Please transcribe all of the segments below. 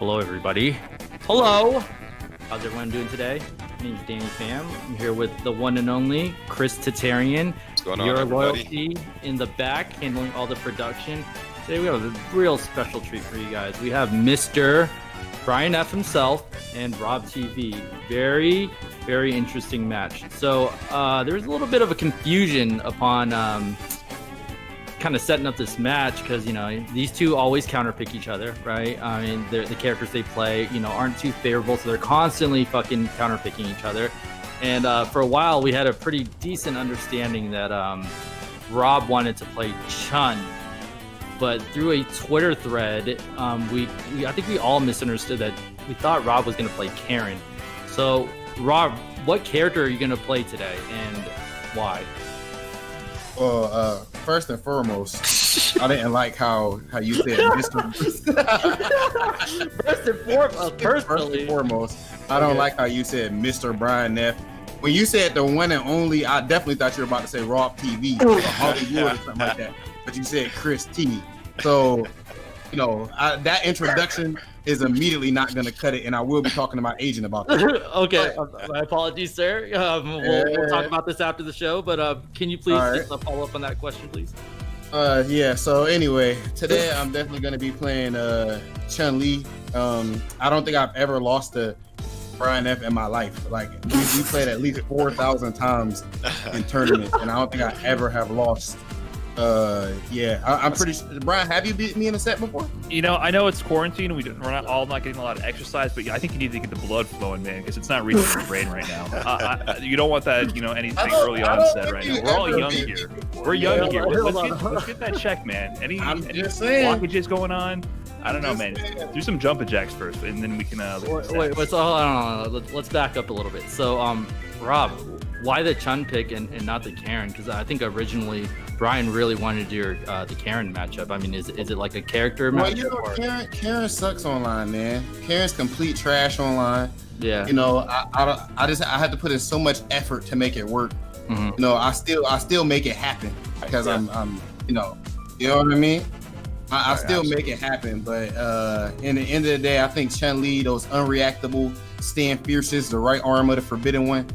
Hello, everybody. Hello. How's everyone doing today? My name's Danny Pham. I'm here with the one and only Chris Tatarian. What's going on, Your everybody? loyalty in the back, handling all the production. Today we have a real special treat for you guys. We have Mr. Brian F. himself and RobTV. Very, very interesting match. So there's a little bit of a confusion upon kind of setting up this match because, you know, these two always counterpick each other, right? I mean, the characters they play, you know, aren't too favorable, so they're constantly fucking counterpicking each other. And for a while, we had a pretty decent understanding that Rob wanted to play Chun, but through a Twitter thread, I think we all misunderstood that. We thought Rob was going to play Karen. So, Rob, what character are you going to play today, and why? Well, first and foremost, I didn't like how you said Mr. First and foremost, I don't like how you said Mr. Brian F. When you said the one and only, I definitely thought you were about to say RobTV or Hollywood or something like that. But you said Chris T. So, you know, that introduction is immediately not going to cut it, and I will be talking to my agent about that. Okay, my apologies, sir. We'll talk about this after the show, but can you please just follow up on that question, please? Yeah, so anyway, today I'm definitely going to be playing Chun-Li. I don't think I've ever lost to Brian F. in my life. Like, we played at least 4,000 times in tournaments, and I don't think I ever have lost. I'm pretty sure. Brian, have you beat me in a set before? You know, I know it's quarantine. We're not getting a lot of exercise, but I think you need to get the blood flowing, man, because it's not reaching your brain right now. You don't want that, you know, anything early onset right now. We're all young here. We're young here. Let's get that check, man. Any blockages going on? I don't know, man. Do some jumping jacks first, and then we can. Wait. So hold on. Let's back up a little bit. So, Rob, why the Chun pick and not the Karen? Because I think originally Brian really wanted to do the Karen matchup. I mean, is it like a character matchup? Well, you know, Karen sucks online, man. Karen's complete trash online. Yeah. You know, I had to put in so much effort to make it work. Mm-hmm. You know, I still make it happen because I'm you know what I mean. I still make it happen, but in the end of the day, I think Chun-Li, those unreactable stand fierces, the right arm of the forbidden one.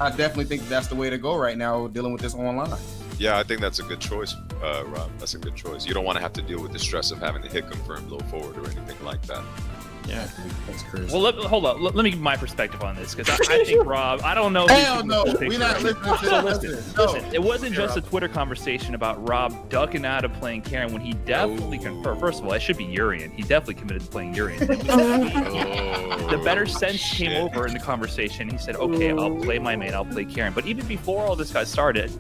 I definitely think that's the way to go right now, dealing with this online. Yeah, I think that's a good choice, Rob. That's a good choice. You don't want to have to deal with the stress of having to hit confirm low forward or anything like that. Yeah, that's crazy. Well, hold up. Let me give my perspective on this, because I think Rob. I don't know. Hell no, we're not listening to that. Listen. It wasn't just a Twitter conversation about Rob ducking out of playing Karen when he definitely confirmed. First of all, it should be Urian. He definitely committed to playing Urian. The better sense came over in the conversation. He said, "Okay, I'll play my main. I'll play Karen." But even before all this got started,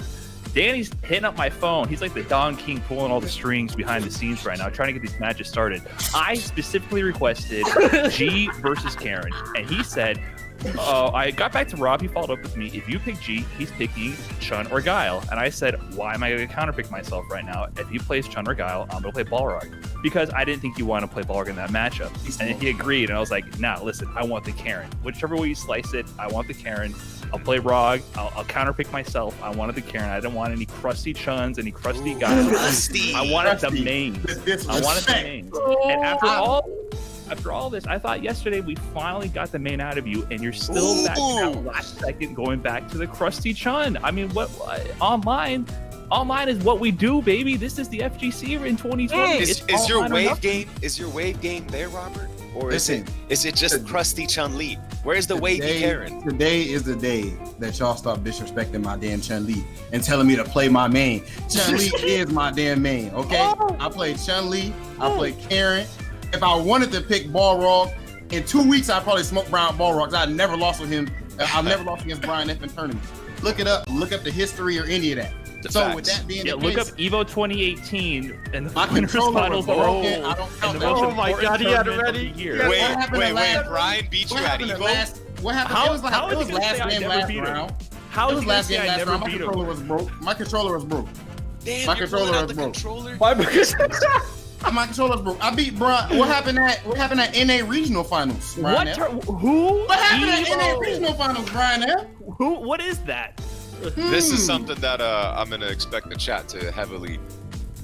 Danny's hitting up my phone. He's like the Don King pulling all the strings behind the scenes right now, trying to get these matches started. I specifically requested G versus Karen, and he said, I got back to Rob. He followed up with me. If you pick G, he's picking Chun or Guile. And I said, why am I going to counterpick myself right now? If he plays Chun or Guile, I'm going to play Balrog. Because I didn't think you want to play Balrog in that matchup. And he agreed. And I was like, nah, listen, I want the Karen. Whichever way you slice it, I want the Karen. I'll play Rog. I'll counterpick myself. I wanted the Karen. I didn't want any crusty Chuns, any crusty guys. I wanted the mains. I wanted the mains. And after all this, I thought yesterday we finally got the main out of you, and you're still back in that last second going back to the crusty Chun. I mean, what online is what we do, baby. This is the FGC in 2020. Is your wave game? Is your wave game there, Robert? Or is it just crusty Chun-Li? Where's the wavy Karen? Today is the day that y'all stop disrespecting my damn Chun-Li and telling me to play my main. Chun-Li is my damn main, okay? I play Chun-Li, I play Karen. If I wanted to pick Balrog, in 2 weeks I'd probably smoke Brian Balrog. I've never lost with him. I've never lost against Brian F in tournaments. Look it up. Look up the history or any of that. So with that being the look case, up Evo 2018 and the my controller was broken. I don't count that. Oh my God, he had it ready. Wait, Brian beat you at Evo? What happened? It was last game, last round. How is last game, last round? My controller was broke. My controller was broke. Damn, my controller was broke. My controller's broke. I beat Brian. What happened at NA regional finals? Brian Who? What happened at NA regional finals, Brian F? Who? What is that? This is something that I'm gonna expect the chat to heavily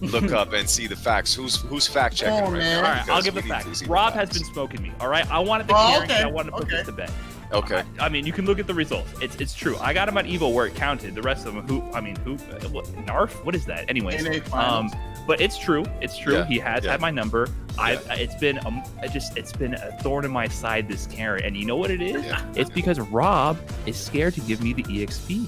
look up and see the facts. Who's fact checking right man. now? All right, I'll Because give the we need to facts. see the Rob has facts. been smoking me. All right, I wanted the Oh, Karen, okay, I wanted to put okay. this to bed. Okay. I mean, you can look at the results. It's true. I got him at Evo where it counted. The rest of them, what, Narf? What is that? Anyways, NA finals. but it's true. It's true. Yeah, He has yeah. had my number. It's been a thorn in my side, this Karen. And you know what it is? Yeah. It's because Rob is scared to give me the EXP.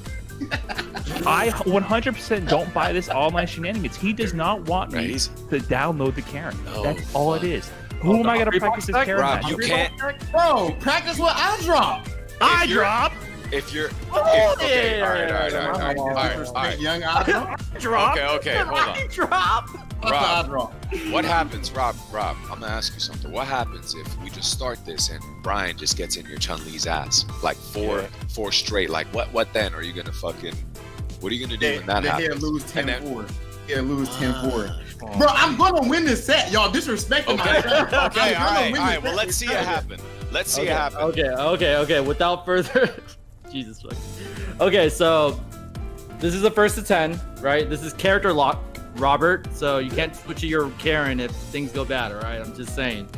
I 100% don't buy this online shenanigans. He does not want me Right. to download the Karen. No, That's all it fuck. is. Who am I gonna practice this Karen? Rob, match? you can't. Bro, practice what I drop. I you're- drop. If you're Oh, okay, yeah. all right. Disrespect young I drop. Drop. Okay, hold on. I drop. What's Rob. I drop? What happens, Rob? I'm gonna ask you something. What happens if we just start this and Brian just gets in your Chun-Li's ass like four straight? Like what then? Are you gonna fucking? What are you gonna do when that He'll happens? lose And then- 10-4. He'll lose 10-4. Bro, I'm gonna win this set. Y'all disrespecting my Okay, set. okay, I'm all gonna right. win this Well, set. let's see it happen. Let's see it happen. Okay. Without further, Jesus fuck. Okay, so this is a first to 10, right? This is character lock, Robert. So you can't switch to your Karen if things go bad. All right, I'm just saying.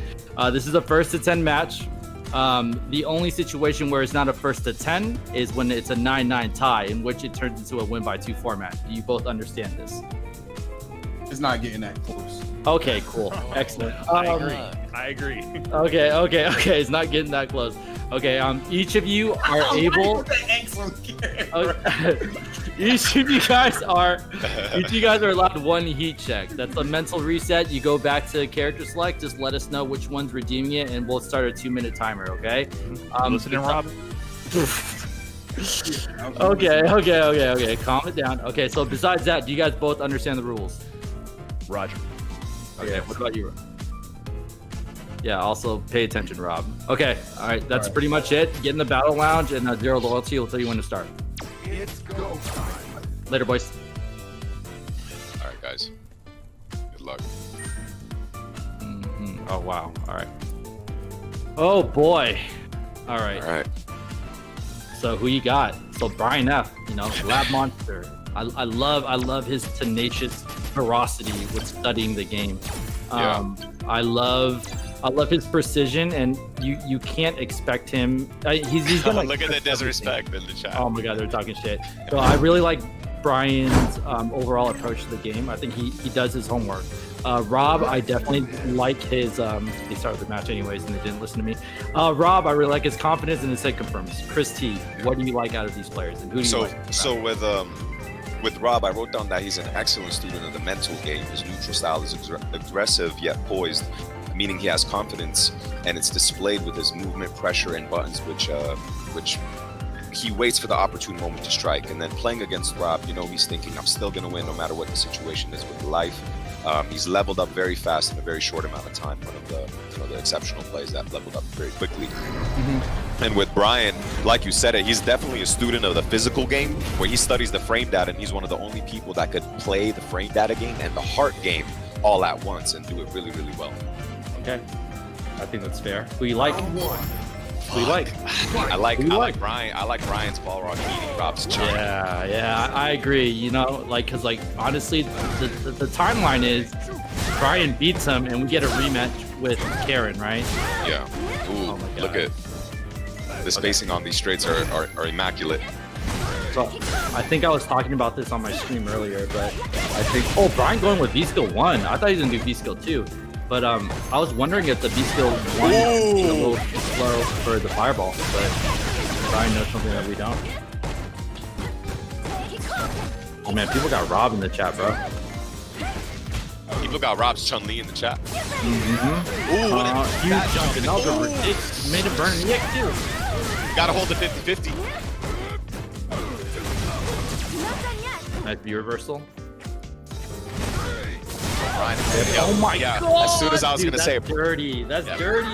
This is a first to 10 match. The only situation where it's not a first to 10 is when it's a 9-9 tie, in which it turns into a win by 2 format. Do you both understand this? It's not getting that close. Okay, cool, excellent. I agree. Okay. It's not getting that close. Okay, each of you are able. Each of you guys are allowed 1 heat check. That's a mental reset. You go back to character select. Just let us know which one's redeeming it, and we'll start a 2-minute timer. Okay. Listening, Rob. Okay. Calm it down. Okay. So besides that, do you guys both understand the rules? Roger. Okay. What about you, Rob? Yeah. Also, pay attention, Rob. Okay. All right. That's pretty much it. Get in the battle lounge, and Zero Loyalty will tell you when to start. It's go time. Later, boys. All right, guys. Good luck. Oh wow. All right. Oh boy. All right. All right. So who you got? So Brian F. You know, lab monster. I love his tenacious ferocity with studying the game. I love his precision, and you can't expect him. He's gonna Look at the everything. disrespect in the chat. Oh my god, they're talking shit. So I really like Brian's overall approach to the game. I think he does his homework. Rob, I definitely like his. He started the match anyways, and they didn't listen to me. Rob, I really like his confidence, and his head confirms. Chris T, what do you like out of these players, and who do you like? So with Rob, I wrote down that he's an excellent student of the mental game. His neutral style is aggressive yet poised, meaning he has confidence, and it's displayed with his movement, pressure, and buttons, which he waits for the opportune moment to strike. And then playing against Rob, you know, he's thinking, I'm still gonna win no matter what the situation is with life. He's leveled up very fast in a very short amount of time. One of the exceptional players that leveled up very quickly. And with Brian, like you said it, he's definitely a student of the physical game, where he studies the frame data, and he's one of the only people that could play the frame data game and the heart game all at once and do it really, really well. Okay, I think that's fair. Who you like? Who you like? I like Brian. I like Brian's ball rock beating Rob's charm. Yeah, I agree. You know, because honestly, the timeline is Brian beats him, and we get a rematch with Karen, right? Yeah. Ooh, Oh my God. look at the spacing on these straights are immaculate. So I think I was talking about this on my stream earlier, but I think Brian going with V skill 1. I thought he was gonna do V skill 2, but I was wondering if the V skill 1 is a little too slow for the fireball, but Brian knows something that we don't. Oh man, people got Rob in the chat, bro. People got Rob's Chun-Li in the chat. Ooh, what a huge bad jump, and that was a Ooh. ridiculous. Made him burn an EX too. Gotta hold the 50-50. Nice view reversal. Brian, Oh my god! As soon as I was Dude, gonna say, that's dirty. That's Yeah. dirty.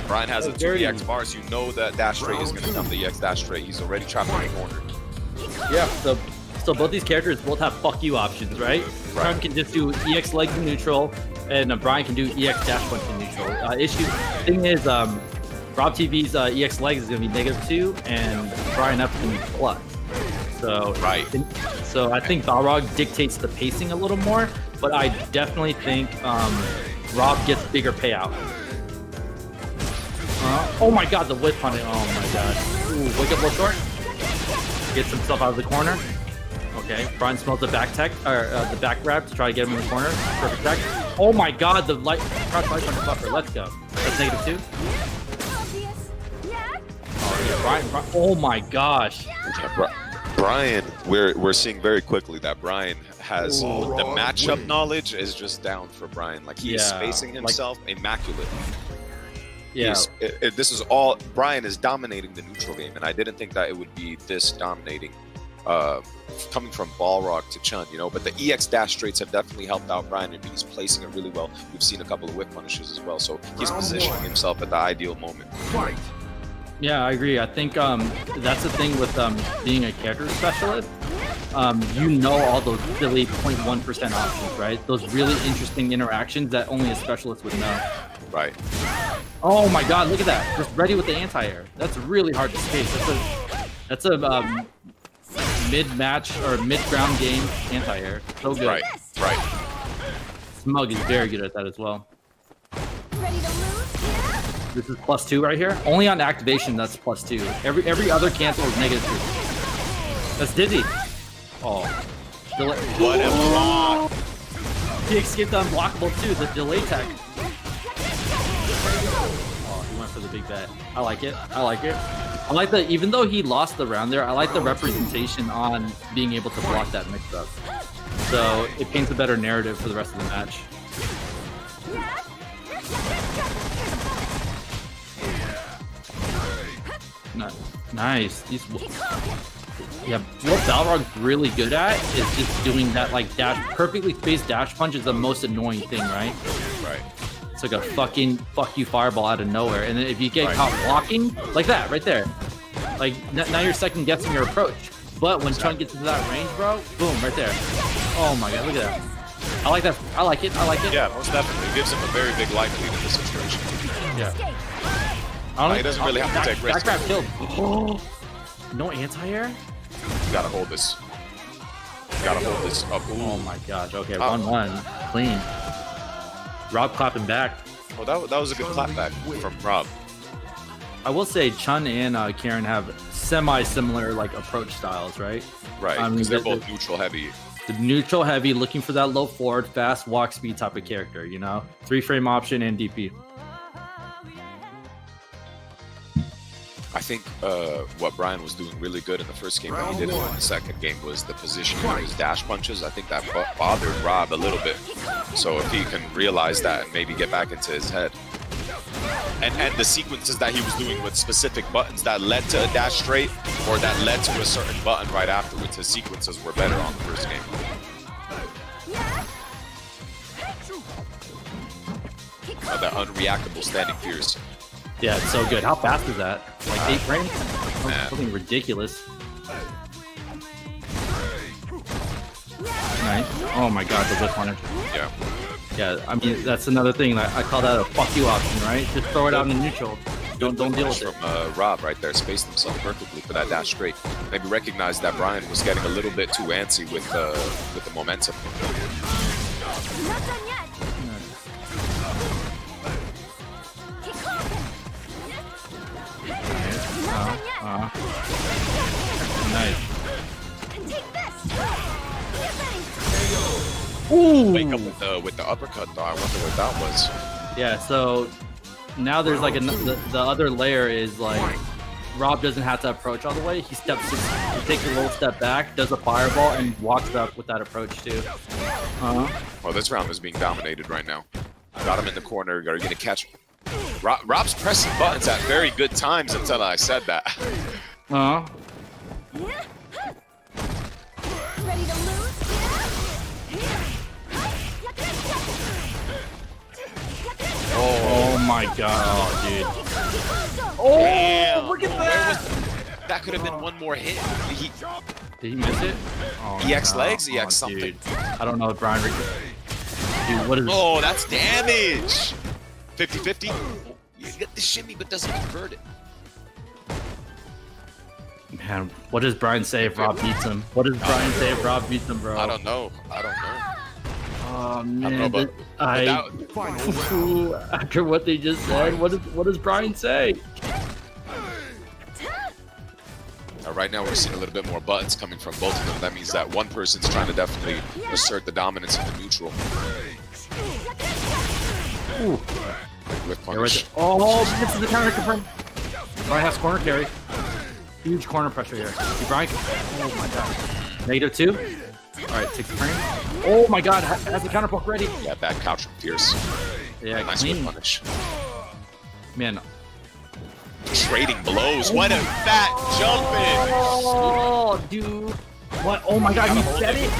Brian has a That's dirty. 2EX bars, you know that dash straight is gonna come the EX dash straight. He's already trapped in the corner. Yeah. So both these characters both have fuck you options, right? Brian can just do EX legs in neutral, and Brian can do EX dash punch in neutral. Thing is, RobTV's EX legs is gonna be -2, and Brian F can be plus. So Right. So I think Balrog dictates the pacing a little more. but I definitely think Rob gets bigger payout. Oh my god, the whip punish. Oh my god. Ooh, wake up low short. Gets himself out of the corner. Okay, Brian smells the back tech, or the back grab to try to get him in the corner. Perfect tech. Oh my god, the light punch buffer. Let's go. That's -2. Oh yeah, Brian. Oh my gosh. Brian, we're seeing very quickly that Brian has the matchup knowledge is just down for Brian. Like he's spacing himself immaculate. Yeah. This is all Brian is dominating the neutral game, and I didn't think that it would be this dominating. Coming from Balrog to Chun, you know, but the EX dash straights have definitely helped out Brian, and he's placing it really well. We've seen a couple of whip punishes as well, so he's positioning himself at the ideal moment. Yeah, I agree. I think that's the thing with being a character specialist. You know all those silly 0.1% options, right? Those really interesting interactions that only a specialist would know. Right. Oh my god, look at that. Just ready with the anti-air. That's really hard to space. That's a mid-match or mid-ground game anti-air. So good. Right. Smug is very good at that as well. This is +2 right here. Only on activation that's +2. Every other cancel is -2. That's Dizzy. Oh. What a block. He escaped the unblockable too, the delay tech. Oh, he went for the big bet. I like it. I like the, even though he lost the round there, I like the representation on being able to block that mix-up. So it paints a better narrative for the rest of the match. Nice. Yeah, what Balrog's really good at is just doing that like dash, perfectly spaced dash punch is the most annoying thing, right? Right. It's like a fucking fuck you fireball out of nowhere, and then if you get caught blocking like that right there, like now you're second guessing your approach. But when Chun gets into that range, bro, boom, right there. Oh my god, look at that. I like that. I like it. Yeah, most definitely. It gives him a very big life lead in this situation. Yeah. He doesn't really have to take risks. That grab killed. Oh, no anti-air? You gotta hold this. Up. Ooh. Oh my gosh. Okay, 1-1. Clean. Rob clapping back. Oh, that was a good clap back from Rob. I will say Chun and Karen have semi-similar like approach styles, right? Right, because they're both neutral heavy. The neutral heavy, looking for that low forward, fast walk speed type of character, you know? 3-frame option and DP. I think what Brian was doing really good in the first game that he didn't in the second game was the positioning of his dash punches. I think that bothered Rob a little bit. So if he can realize that and maybe get back into his head. And the sequences that he was doing with specific buttons that led to a dash straight or that led to a certain button right afterwards, his sequences were better on the first game. That unreactable standing fierce. Yeah, it's so good. How fast is that? Like 8 frames? Something ridiculous. Nice. Oh my god, the whip punish. Yeah. Yeah, I mean, that's another thing. I call that a fuck you option, right? Just throw it out in the neutral. Don't deal with it. From Rob right there, spaced himself perfectly for that dash straight. Maybe recognized that Brian was getting a little bit too antsy with the momentum. Not done yet. Nice. Take this. Ooh. Wake up with the uppercut though. I wonder what that was. Yeah, so now there's like the other layer is like Rob doesn't have to approach all the way. He takes a little step back, does a fireball, and walks up with that approach too. Well, this round is being dominated right now. Got him in the corner. Are you gonna catch him? Rob's pressing buttons at very good times until I said that. Ready to lose? Oh my god, dude. Oh, damn. Look at that. That could have been one more hit. Did he miss it? Oh, EX no. legs, EX something. Dude. I don't know if Brian Rick. Dude, what is? Oh, that's damage. 50-50. You get the shimmy, but doesn't convert it. Man, what does Brian say if Rob beats him? What does Brian say if Rob beats him, bro? I don't know. Oh I man, don't know, but after what they just said, what does Brian say? right now we're seeing a little bit more buttons coming from both of them. That means that one person's trying to definitely assert the dominance in the neutral. Ooh. With Yeah, right punish. there. Oh, this is the counter confirm. Brian has corner carry. Huge corner pressure here. See Brian? Oh my god. -2. All right, takes the frame. Oh my god, has the counter poke ready. Yeah, back couch from Pierce. Yeah, Nice clean. whip punish. Man. Trading blows. What a fat jump in. Oh, dude. What? Oh my god, he said it.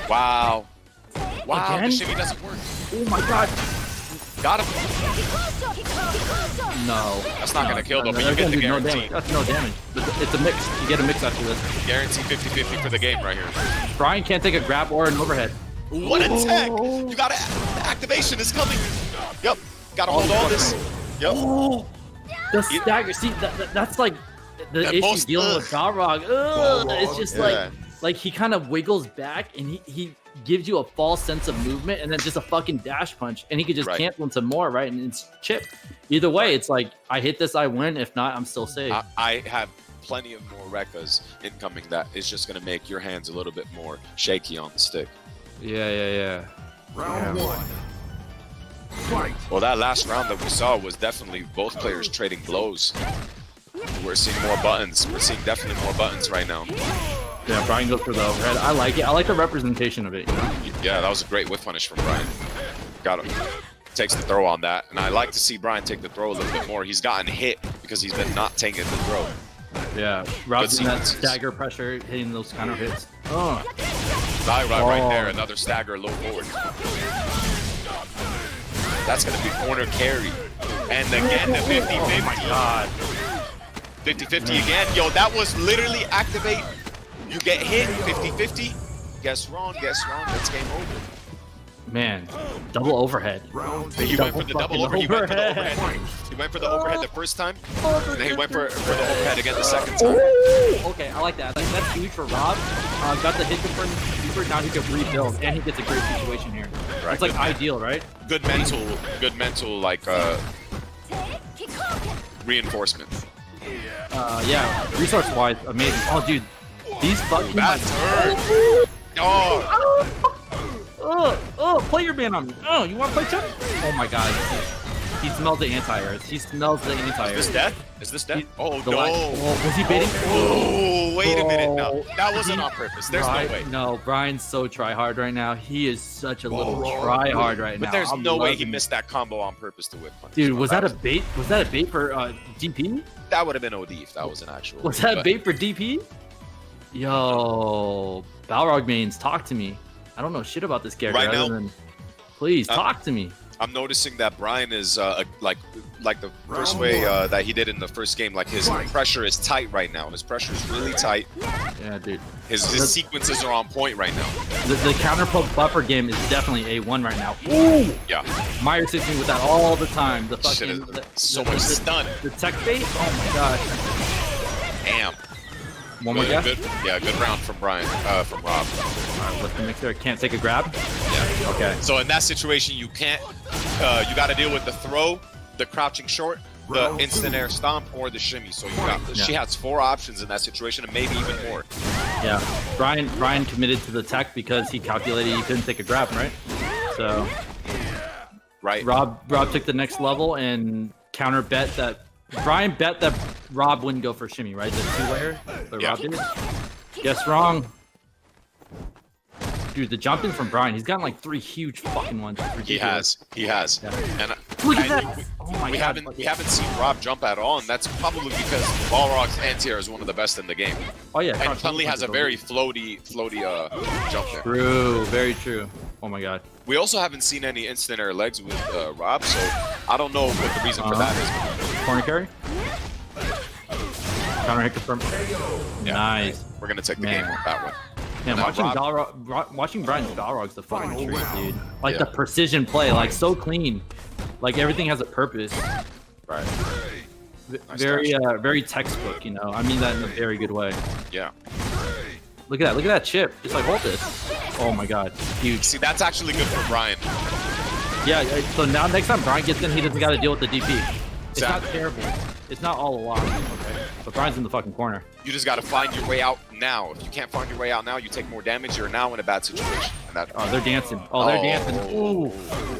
Wow. Wow, Again? the shimmy doesn't work. Oh my god. Got him. No. That's not gonna kill though, but no, you get the no guarantee. damage. That's no damage. It's a mix. You get a mix after this. Guarantee 50-50 for the game right here. Brian can't take a grab or an overhead. What a tech! You gotta, the activation is coming. Yep, gotta hold all this. Yep. Oh, the stagger. See, that's like the That issue most- dealing with Balrog. It's just Yeah. like he kind of wiggles back and he gives you a false sense of movement and then just a fucking dash punch and he could just Right. cancel into more, right? And it's chip. Either way, it's like I hit this, I win. If not, I'm still safe. I have plenty of more Rekkas incoming that is just gonna make your hands a little bit more shaky on the stick. Yeah. Round one. Fight. Well, that last round that we saw was definitely both players trading blows. We're seeing more buttons. We're seeing definitely more buttons right now. Yeah, Brian goes for the overhead. I like it. I like the representation of it. You know? Yeah, that was a great whip punish from Brian. Got him. Takes the throw on that. And I like to see Brian take the throw a little bit more. He's gotten hit because he's been not taking the throw. Yeah, Rob's in that sequences. stagger pressure, hitting those counter hits. Oh, Die rod right there. Oh. Another stagger low forward. That's going to be corner carry. And again, the 50-50. oh my god. 50-50 again. Yo, that was literally activate. You get hit, 50-50. Guess wrong, it's game over. Man, double overhead. Round He went for the double fucking over. He went for the overhead. overhead. He went for the overhead the first time, and then he went for the overhead again the second time. Ooh, okay, I like that. That's huge for Rob. Got the hit confirmed. Now he can rebuild, and he gets a great situation here. Right, It's like good ideal, right? Good mental like reinforcement. Yeah, resource-wise, amazing. Oh, dude, these fucking. That's hurt. Oh, Play your man on me. Oh, you want to play Chuck? Oh my god. He smells the anti-airs. He smells the is anti-airs. this death? Is this death? Oh The no! oh, was he baiting? Oh, wait a minute! No, Bro. that wasn't on purpose. There's no way. No, Brian's so try-hard right now. He is such a little try-hard right now. But there's I'm no way he loving it. missed that combo on purpose to whip punish. Dude, was that a bait? Was that a bait for DP? That would have been OD if that was an actual. Was that a but- bait for DP? Yo, Balrog mains, talk to me. I don't know shit about this character. Right now- other than, please talk to me. I'm noticing that Brian is like the first way that he did in the first game. Like his pressure is tight right now. His pressure is really tight. Yeah, dude. His sequences are on point right now. The counter poke buffer game is definitely A1 right now. Ooh! Yeah, Myers hits me with that all the time. The shit fucking is so much stun. the tech bait. Oh my gosh. Damn. One more guess. Good round from Brian. From Rob. What's the mixer? Can't take a grab. Yeah. Okay. So in that situation, you can't. You got to deal with the throw, the crouching short, the instant air stomp, or the shimmy. So you got. Yeah. She has 4 options in that situation, and maybe even more. Yeah. Brian committed to the tech because he calculated he couldn't take a grab, right? So Right. Rob took the next level and counter bet that Brian bet that Rob wouldn't go for shimmy, right? The 2-layer, but Yeah. Rob did. Guess wrong. Dude, the jump in from Brian, he's gotten like 3 huge fucking ones. It's He ridiculous. has. Yeah. And Look at I- that! Oh my we god. haven't seen Rob jump at all, and that's probably because Balrog's anti-air is one of the best in the game. Oh yeah. And Crouch Huntley has a double very floaty jump there. True, very true. Oh my god. We also haven't seen any instant air legs with Rob, so I don't know what the reason for that is. Corner carry? Counter hit confirm. Yeah. Nice. We're gonna take the Man. game with that one. Man, Now, watching Brian's Balrog's the fucking treat, dude. Like Yeah. the precision play, like so clean. Like everything has a purpose. Right. Nice Very textbook, you know. I mean that in a very good way. Yeah. Look at that. Look at that chip. Just like hold this. Oh my god. Huge. See, that's actually good for Brian. Yeah. So now next time Brian gets in, he doesn't got to deal with the DP. It's not Exactly. terrible. It's not all a lot. Okay. But Brian's in the fucking corner. You just got to find your way out now. If you can't find your way out now, you take more damage. You're now in a bad situation. And that, Oh, they're dancing. Oh, they're dancing. Ooh.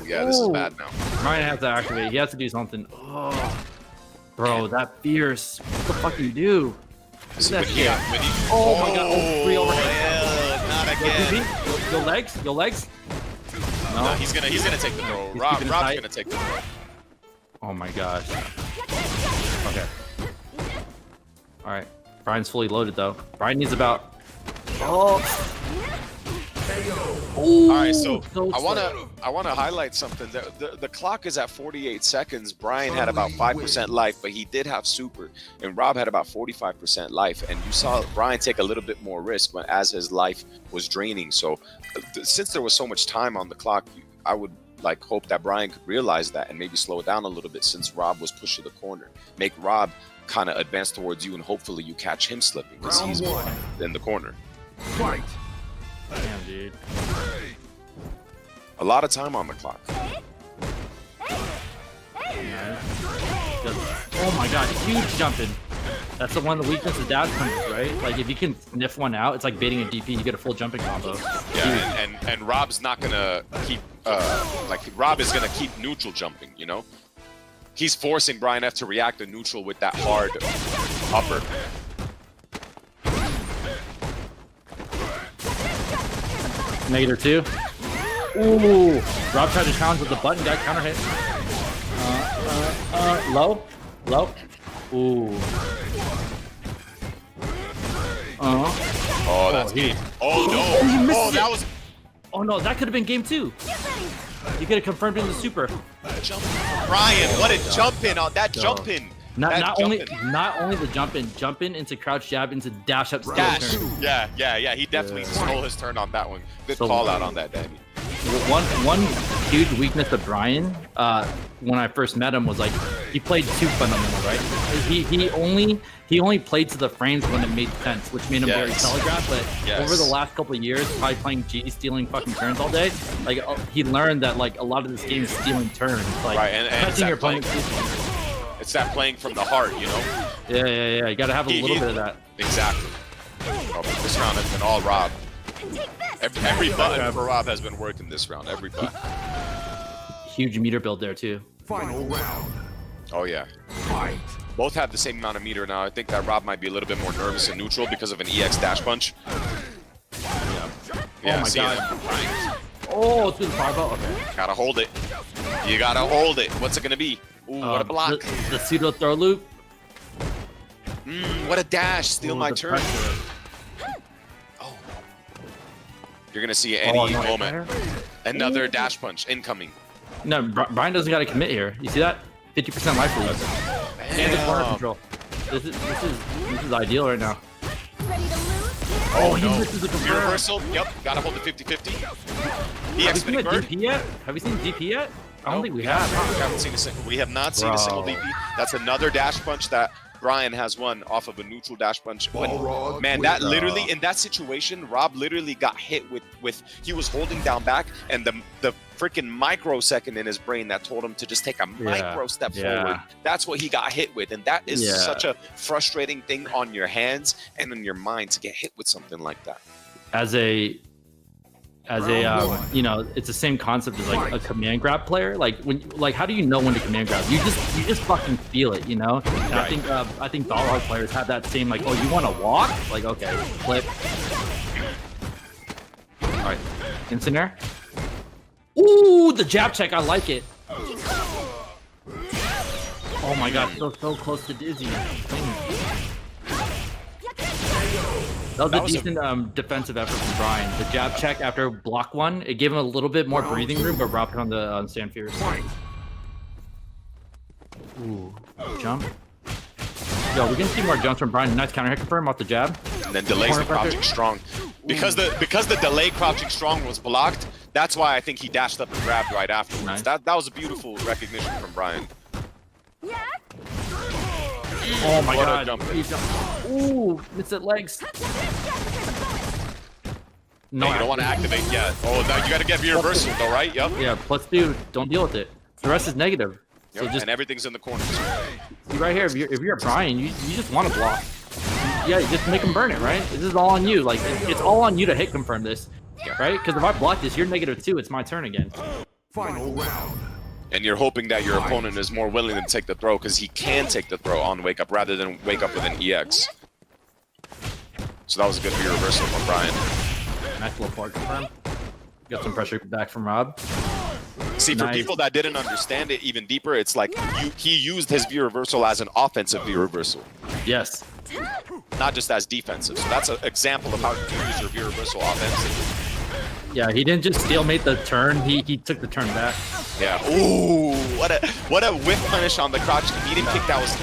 yeah, this is Ooh. bad now. Brian has to activate. He has to do something. Oh. Bro, that fierce. What the fuck do you do? See, that when he, shit. when he, Oh my god. Oh, free overhead. yeah, not Yo, again. TP, Your legs? Your legs? No. No, he's gonna take the throw. He's Rob's keeping it tight. gonna take the throw. Oh my gosh. Okay. All right. Brian's fully loaded though. Brian needs about. Oh. Ooh, All right, so so I wanna highlight something. The clock is at 48 seconds. Brian had about 5% life, but he did have super, and Rob had about 45% life. And you saw Brian take a little bit more risk when as his life was draining. So since there was so much time on the clock, I would like hope that Brian could realize that and maybe slow it down a little bit since Rob was pushed to the corner. Make Rob kind of advance towards you, and hopefully you catch him slipping because he's in the corner. Fight. Damn, dude. A lot of time on the clock. Oh my god, huge jumping. That's the one, the weakness of dash punches, right? Like if you can sniff one out, it's like baiting a DP, you get a full jumping combo. Yeah, and Rob's not gonna keep Rob is gonna keep neutral jumping, you know? He's forcing Brian F to react to neutral with that hard upper. -2. Ooh. Rob tried to challenge with the button, got counter hit. Low. Low. Ooh. Oh, that's he- game. Oh no! Oh, that was Oh no, that could have been game 2. You could have confirmed in the super. jump. Brian, what a jump in on that jump in. That Not jump only in. the jump in into crouch jab into dash up. Dash. Turn. Yeah. He definitely stole his turn on that one. Good So- call out on that, Danny. One huge weakness of Brian, when I first met him, was like he played too fundamental, right? He only played to the frames when it made sense, which made him very Yes. telegraphed. But Yes. over the last couple of years, probably playing G, stealing fucking turns all day, like he learned that like a lot of this game is stealing turns, like Right, and it's catching your that playing, opponent. it's that playing from the heart, you know? Yeah. You gotta have a little bit of that. Exactly. Oh, but this round has been all Rob. Every button for Rob has been working this round. Every button. Huge meter build there too. Final round. Oh yeah. Fight. Both have the same amount of meter now. I think that Rob might be a little bit more nervous in neutral because of an EX dash punch. Yeah, Oh my see God. it? Oh, through the fireball. Okay. Gotta hold it. You gotta hold it. What's it gonna be? Ooh, what a block. The pseudo throw loop. What a dash. Steal Ooh, my the turn. pressure. Oh. You're gonna see any Oh, no, moment. Another dash punch incoming. No, Brian doesn't got to commit here. You see that? 50% life lead. And the corner Damn. control. This is ideal right now. Ready to lose? Oh, he no. misses the confirm. Reversal. Yep. Gotta hold the 50-50. Have we EX seen a bird. DP yet? Have we seen DP yet? I don't think we have. We haven't seen a single. We have not seen a single Bro. DP. That's another dash punch that Brian has won off of a neutral dash punch. Balrog Man, that with, literally in that situation, Rob literally got hit with he was holding down back, and the freaking microsecond in his brain that told him to just take a micro step forward. That's what he got hit with, and that is Yeah. such a frustrating thing on your hands and in your mind to get hit with something like that. As a you know, it's the same concept as like a command grab player. Like how do you know when to command grab? You just fucking feel it, you know. And Right. I think Balrog players have that same like, oh, you want to walk? Like, okay, flip. All right, instant air. Ooh, the jab check. I like it. Oh my god, so close to dizzy. That was a decent defensive effort from Brian. The jab check after block one, it gave him a little bit more breathing room, but Rob put on the stand fierce. Ooh, jump. Yo, we're gonna see more jumps from Brian. Nice counter hit confirm off the jab. And then delays the Corner crouching strong. Because the delay crouching strong was blocked, that's why I think he dashed up and grabbed right afterwards. Nice. That was a beautiful recognition from Brian. Yeah. Oh my What a god. jump. He jumped. Ooh, missed it legs. No, you don't want to activate yet. Oh, now you got to get V reversal though, right? Yep. Yeah, plus 2. Don't deal with it. The rest is negative. So Yep, just and everything's in the corners. see right here. If you're Brian, you just want to block. Yeah, just make him burn it, right? This is all on you. Like it's all on you to hit confirm this, right? Because if I block this, you're -2. It's my turn again. Final round. And you're hoping that your opponent is more willing to take the throw because he can take the throw on wake up rather than wake up with an EX. So that was a good V reversal from Brian. Nice little forward confirm. Got some pressure back from Rob. See, for Nice. people that didn't understand it even deeper, it's like he used his V reversal as an offensive V reversal, Yes. not just as defensive. So that's an example of how you can use your V reversal offensively. Yeah, he didn't just stalemate the turn. He took the turn back. Yeah. Ooh, what a whiff punish on the crouch medium kick. That was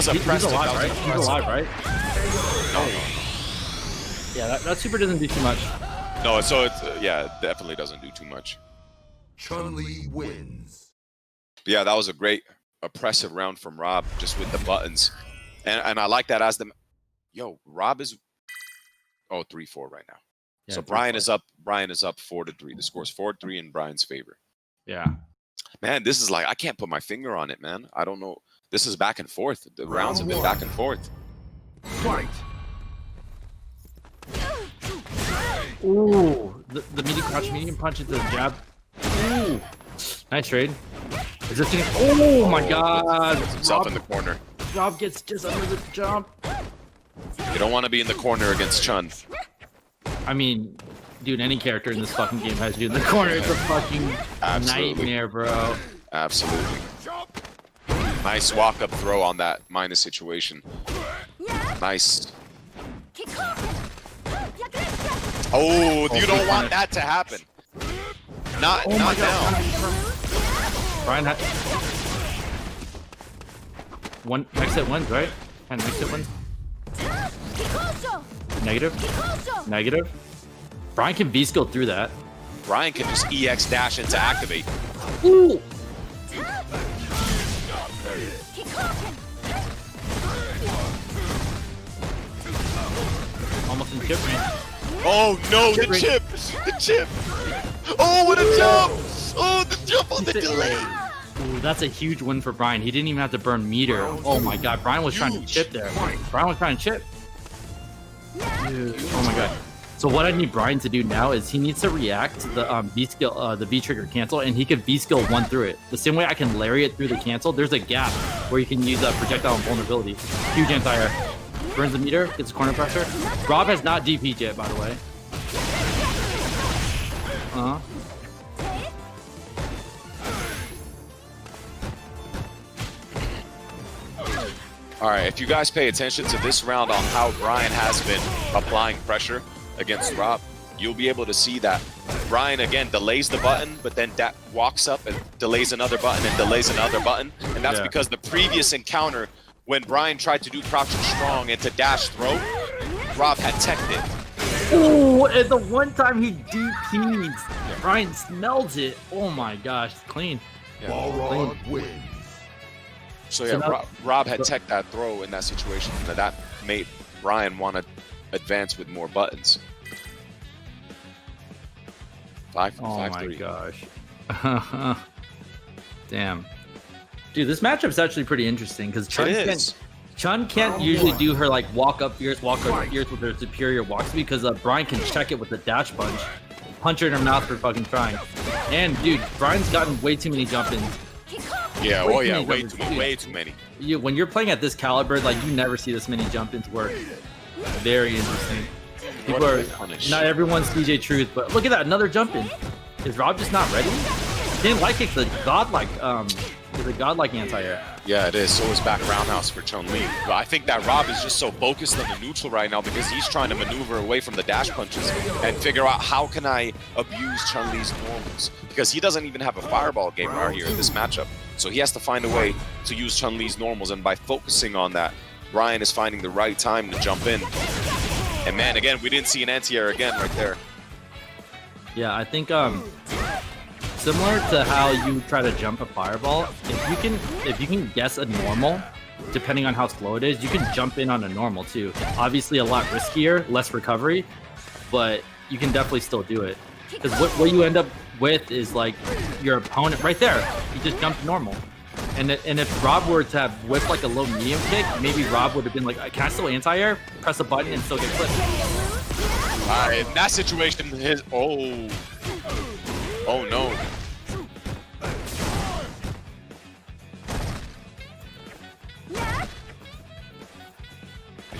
He's impressive. alive, That was right? He's impressive. alive, right? Yeah, that super doesn't do too much. No, so it's yeah, it definitely doesn't do too much. Chun-Li wins. But yeah, that was a great oppressive round from Rob, just with the buttons, and I like that as the Rob is 3-4 right now. Yeah, So 3-4. Brian is up 4-3. The score's 4-3 in Brian's favor. Yeah. Man, this is like I can't put my finger on it, man. I don't know. This is back and forth. The rounds have been back and forth. Fight. Ooh, the medium crouch, medium punch into the jab. Ooh, nice trade. Is this thing? Oh my God! Puts himself in the corner. Rob gets just under the jump. You don't want to be in the corner against Chun. I mean, dude, any character in this fucking game has you in the corner. It's a fucking Absolutely. nightmare, bro. Absolutely. Nice walk up throw on that minus situation. Nice. Oh, you don't want that to happen. Not Oh my now. God. Brian had one exit wins, right? And exit wins. Negative. Negative. Brian can V-skill through that. Brian can just EX dash into activate. Ooh. Almost in chip range. Oh no, the chip! The chip! Oh, what a jump! Oh, the jump on the delay! Ooh, that's a huge win for Brian. He didn't even have to burn meter. Oh my God, Brian was trying to chip there. Brian was trying to chip. Dude, oh my God. So what I need Brian to do now is he needs to react to the V skill, the V trigger cancel, and he can V skill 1 through it. The same way I can lariat through the cancel. There's a gap where you can use projectile invulnerability. Huge anti-air. Burns the meter, gets corner pressure. Rob has not DP'd yet, by the way. All right, if you guys pay attention to this round on how Brian has been applying pressure against Rob, you'll be able to see that Brian, again, delays the button, but then walks up and delays another button and delays another button. And that's because the previous encounter, when Brian tried to do crouching strong into dash throw, Rob had teched it. Ooh, and the one time he DP'd, Brian smells it. Oh my gosh, clean. Balrog wins. So yeah, So now- Rob had teched that throw in that situation, and that made Brian want to advance with more buttons. 5-3. Oh my gosh. Damn. Dude, this matchup's actually pretty interesting because Chun can't usually do her like walk up ears with her superior walk speed because Brian can check it with the dash punch her in her mouth for fucking trying. And dude, Brian's gotten way too many jump ins. Yeah, Way oh too yeah, many way jump too, ins. way too many. When you're playing at this caliber, like you never see this many jump ins work. Very interesting. People are not everyone's DJ Truth, but look at that, another jump in. Is Rob just not ready? Didn't like it, the godlike anti-air. Yeah, it is. So is back roundhouse for Chun-Li. But I think that Rob is just so focused on the neutral right now because he's trying to maneuver away from the dash punches and figure out how can I abuse Chun-Li's normals. Because he doesn't even have a fireball game right here in this matchup. So he has to find a way to use Chun-Li's normals, and by focusing on that, Brian is finding the right time to jump in. And man, again, we didn't see an anti-air again right there. Yeah, I think similar to how you try to jump a fireball, if you can guess a normal, depending on how slow it is, you can jump in on a normal too. Obviously a lot riskier, less recovery, but you can definitely still do it. Because what you end up with is like your opponent right there. He just jumped normal. And if Rob were to have whipped like a low medium kick, maybe Rob would have been like, can I still anti-air? Press a button and still get clipped. In that situation, his oh no.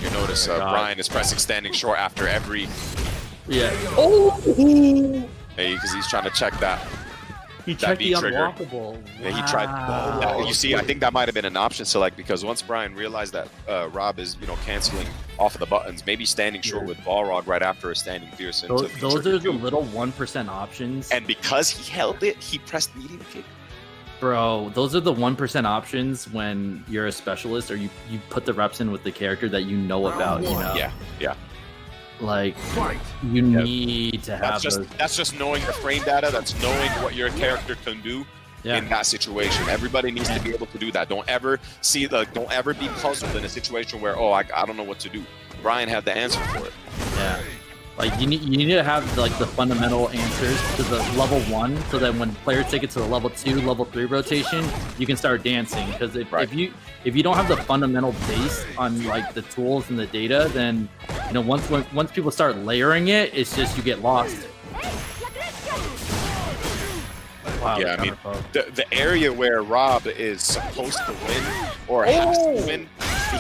You notice Brian is pressing standing short after every. Yeah. Hey, because he's trying to check that. He checked the trigger. unblockable. Yeah, he tried. You see, I think that might have been an option select because once Brian realized that Rob is, canceling off of the buttons, maybe standing short with Balrog right after a standing Pearson. Those are the little 1% options. And because he held it, he pressed medium kick. Bro, those are the 1% options when you're a specialist or you put the reps in with the character that you know about, Yeah. Like, you need to have those. That's just knowing the frame data. That's knowing what your character can do in that situation. Everybody needs to be able to do that. Don't ever be puzzled in a situation where, I don't know what to do. Brian had the answer for it. Yeah. Like, you need to have like the fundamental answers to the level 1, so that when players take it to the level 2, level 3 rotation, you can start dancing. Because if you don't have the fundamental base on like the tools and the data, then once people start layering it, it's just you get lost. Wow, yeah, I mean, the area where Rob is supposed to win or has to win,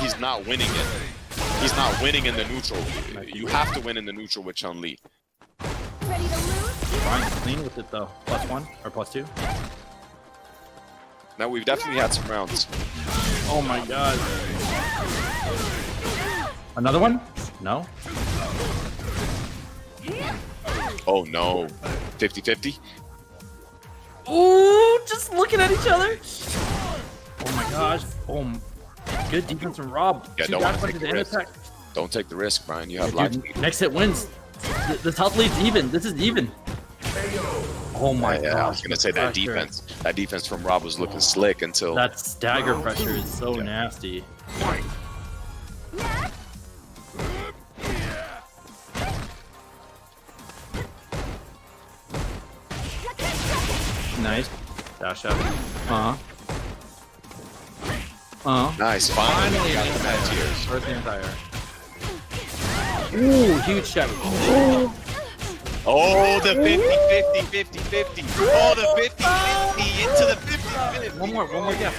he's not winning it. He's not winning in the neutral. You have to win in the neutral with Chun-Li. Ready to lose? Brian's clean with it though. +1 or +2. Now we've definitely had some rounds. Oh my god. Another one? No. Oh no. 50-50? Ooh, just looking at each other. Oh my gosh. Oh, good defense from Rob. Yeah, don't want to take the risk. Don't take the risk, Brian. You have life. Next hit wins. This health lead's even. This is even. Oh my god. I was gonna say that defense. That defense from Rob was looking slick until that stagger pressure is so nasty. Nice. Dash up. Nice. Finally got the match here. First anti-air. Ooh, huge shot. Oh, the 50-50. Oh, the 50-50 into the 50-50. One more guess.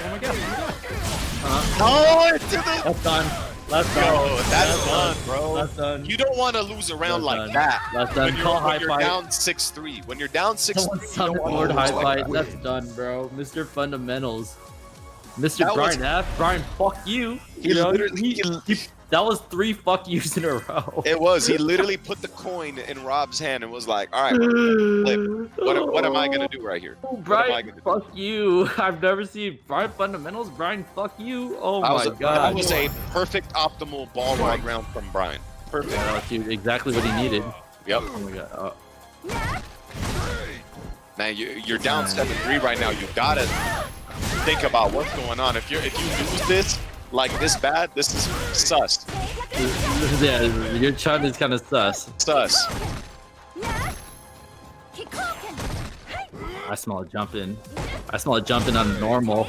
Oh, into the. That's done. That's done, bro. That's done. You don't want to lose a round like that. That's done. When you're down 6-3. When you're down 6-3, Lord high fight. That's done, bro. Mr. Fundamentals. Mr. Brian F. Brian, fuck you. That was 3 fuck yous in a row. It was. He literally put the coin in Rob's hand and was like, all right, flip. What am I going to do right here? Brian, fuck you. I've never seen Brian Fundamentals. Brian, fuck you. Oh my god. That was a perfect optimal ball ride round from Brian. Perfect. Yeah, dude, exactly what he needed. Yep. Oh my god. Now you're down 7-3 right now. You got to think about what's going on. If you lose this like this bad, this is sus. Yeah, your chart is kind of sus. I smell it jumping. I smell it jumping on normal.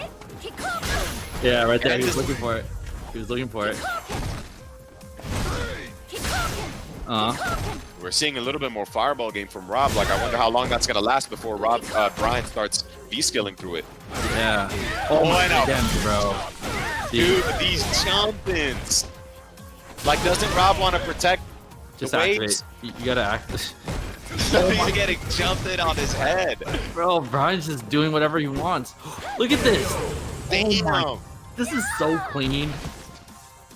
Yeah, right there. He was looking for it. We're seeing a little bit more fireball game from Rob. Like, I wonder how long that's gonna last before Brian starts V-skilling through it. Yeah. Oh my god, bro. Dude, these jump-ins. Like, doesn't Rob want to protect the waves? You gotta act. He's getting jumped in on his head. Bro, Brian's just doing whatever he wants. Look at this. Damn. This is so clean.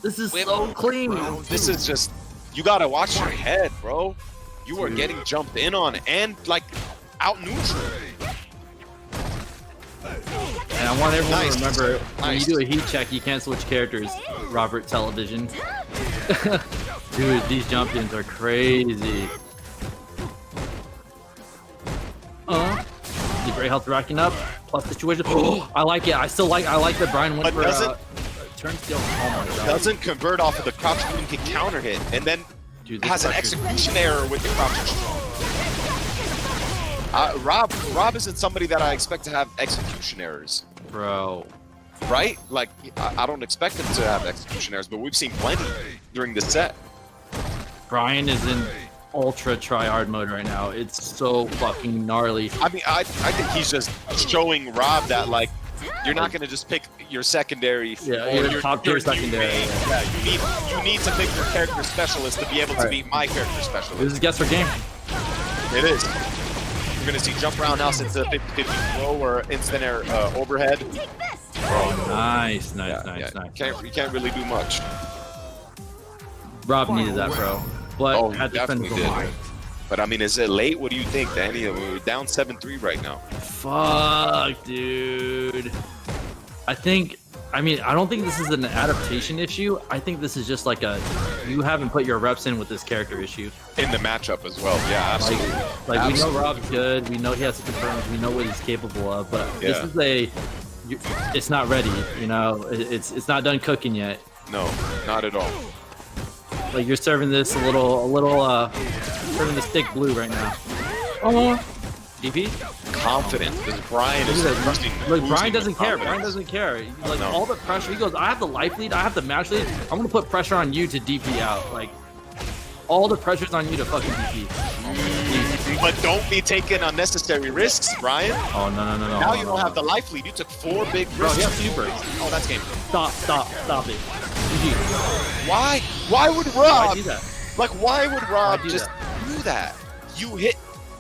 This is so clean. This is just, you gotta watch your head, bro. You are getting jumped in on and like out neutral. And I want everyone to remember, when you do a heat check, you can't switch characters. Robert Television. Dude, these jump-ins are crazy. The great health racking up. Plus situation. Oh, I like it. I like that Brian went for turn steal. Oh my god. Doesn't convert off of the crouch and can counter hit, and then has an execution error with the crouch. Rob isn't somebody that I expect to have execution errors, Bro. right? Like I don't expect him to have execution errors, but we've seen plenty during the set. Brian is in ultra try-hard mode right now. It's so fucking gnarly. I mean, I think he's just showing Rob that like you're not gonna just pick your secondary. Yeah, or your top tier secondary. Yeah, you need to pick your character specialist to be able to beat my character specialist. This is guess for game. It is. You're gonna see jump roundhouse into 50-50 throw or instant air overhead. Nice. You can't really do much. Rob needed that, bro. But Oh, had he to spend definitely the did. line. But I mean, is it late? What do you think, Danny? We're down 7-3 right now. Fuck, dude. I don't think this is an adaptation issue. I think this is just like you haven't put your reps in with this character issue. In the matchup as well. Yeah, absolutely. Like we know Absolutely. Rob's good. We know he has confirmed. We know what he's capable of. But Yeah. this is it's not ready. You know, it's not done cooking yet. No, not at all. Like you're serving this serving the stick blue right now. Oh, DP. Confident because Brian is boosting. Look, boosting Brian doesn't with care. confidence. Brian doesn't care. Like No. all the pressure, he goes, I have the life lead, I have the match lead. I'm gonna put pressure on you to DP out. Like all the pressure's on you to fucking DP. But don't be taking unnecessary risks, Brian. Oh no. Now you don't have the life lead. You took 4 big Bro, risks. he has super. Oh, that's game. Stop it. GG. Why? Why would Why Rob? do that? Like, why would Rob do just do that? You hit.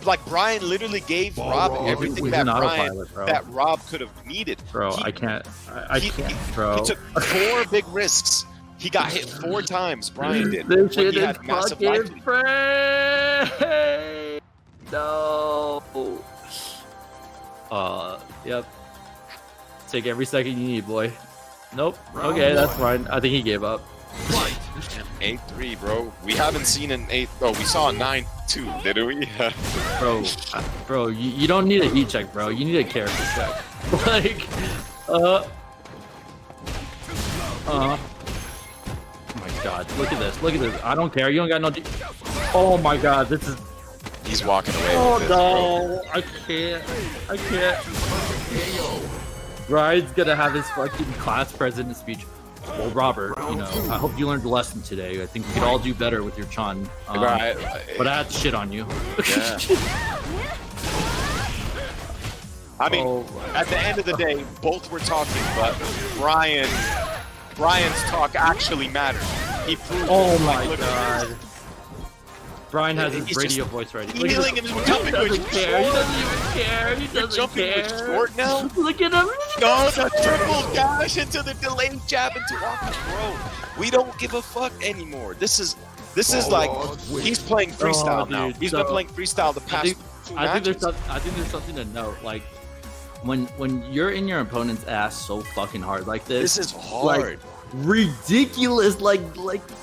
Like Brian literally gave Rob everything He's that an Brian autopilot, bro. that Rob could have needed. Bro, He- I can't, bro. He took 4 big risks. He got hit 4 times. Brian did. This when shit he is had massive life fucking lead. free. No. Yep. Take every second you need, boy. Nope. Okay, that's fine. I think he gave up. 8-3, bro. We haven't seen an 8. Oh, we saw a 9-2, did we? Bro, you don't need a heat check, bro. You need a character check. Like, oh my god, look at this. I don't care. You don't got no. Oh my god, this is. He's walking away. Oh with this, bro. no, I can't. Brian's gonna have his fucking class president speech. Well, Robert, you know, I hope you learned a lesson today. I think we could all do better with your Chun. Right. But I had to shit on you. Yeah. I mean, Oh. at the end of the day, both were talking, but Brian's talk actually mattered. He proved. Oh it, my like, literally. god. Brian has his He's radio just voice ready. Healing and He jumping to doesn't his care. He short. doesn't even care. He doesn't Jumping care. with short now. Look at him. No, the triple dash into the delayed jab into Rocky, bro. We don't give a fuck anymore. This is like he's playing freestyle Oh, now. dude, He's so- been playing freestyle the past 2 I think matches. there's something to note. Like when you're in your opponent's ass so fucking hard like this. This is hard. Ridiculous. Like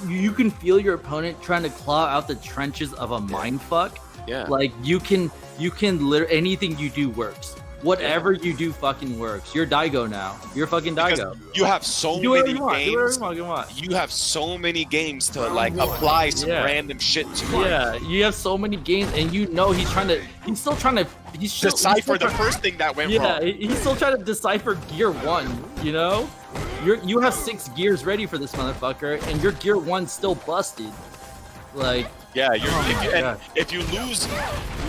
you can feel your opponent trying to claw out the trenches of a mindfuck. Yeah. Like you can literally anything you do works. Whatever you do fucking works. You're Daigo now. You're fucking Daigo. You have so Do whatever many you want. Do whatever games. you fucking want. You have so many games to like apply some Yeah. random shit to. Yeah, you have so many games, and you know he's still trying to Decipher the first thing that went Yeah, wrong. he's still trying to decipher gear 1, you know? You have 6 gears ready for this motherfucker, and your gear 1's still busted. Like, Yeah, my God. if you lose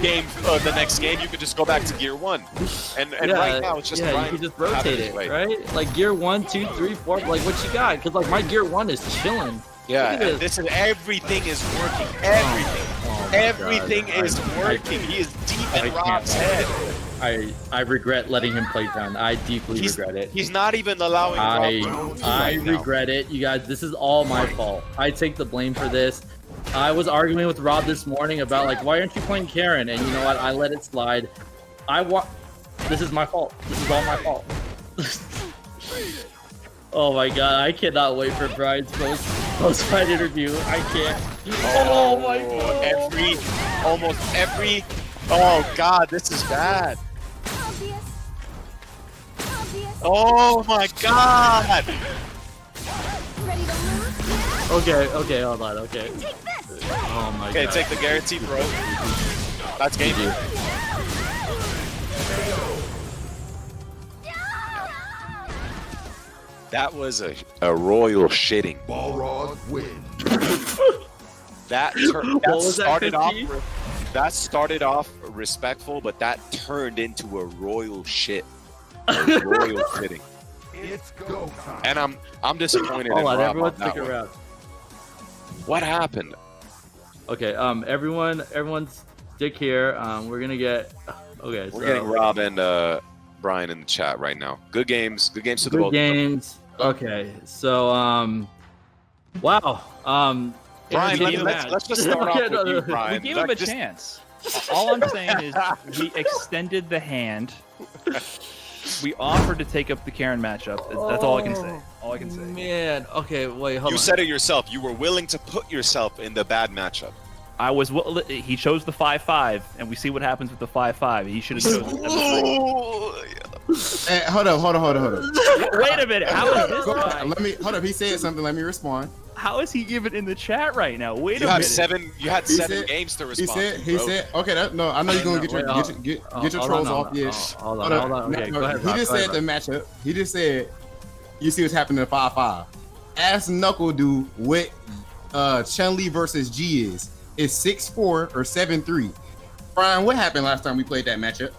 the next game, you could just go back to gear 1. And yeah, right now it's just yeah, Brian you can just having rotate his it, way. right? Like gear 1, 2, 3, 4, like what you got? Because like my gear 1 is chilling. Yeah, Look at and this is everything is working. Everything. Oh my Everything God. is working. He is deep I in can't. Rob's head. I regret letting him play down. I deeply regret it. He's not even allowing Rob to I right now. regret it. You guys, this is all my fault. I take the blame for this. I was arguing with Rob this morning about like, why aren't you playing Karen? And you know what? I let it slide. This is my fault. This is all my fault. Oh my god, I cannot wait for Brian's post-fight interview. I can't. Oh my god. Almost every. Oh god, this is bad. Obvious. Oh my god. Ready to lose? Okay, hold on, okay. Take this. Oh my Okay, god. take the guarantee, bro. That's game. GG. That was a royal shitting. Balrog wins. That was that, started off. Christy? That started off respectful, but that turned into a royal shit. A royal shitting. It's go time. And I'm disappointed Hold in on, Rob everyone on that stick one. around. What happened? Okay, everyone stick here. We're gonna get. Okay, We're getting Rob and Brian in the chat right now. Good games to the good both. games. Okay, so wow. Brian, it was a let's match. just start off Okay, with you, We Brian. gave him a chance. All I'm saying is we extended the hand. We offered to take up the Karen matchup. That's all I can say. All I can say. Man, okay, wait, hold You on. said it yourself. You were willing to put yourself in the bad matchup. I was. He chose the 5-5, and we see what happens with the 5-5. He should have chosen the 7-3. Hey, hold up. Wait a minute. How is this Go guy? on, hold up. He said something. Let me respond. How is he even in the chat right now? Wait You a had minute. seven. You had He 7 said- games to He respond. said. to, He bro. said. Okay. No, I know you're gonna get your trolls off. Yeah. Hold on. Okay, go ahead. He just said the matchup. He just said, "You see what's happening in 5-5." Ask Knuckle dude what Chun-Li versus G is. It's 6-4 or 7-3. Brian, what happened last time we played that matchup?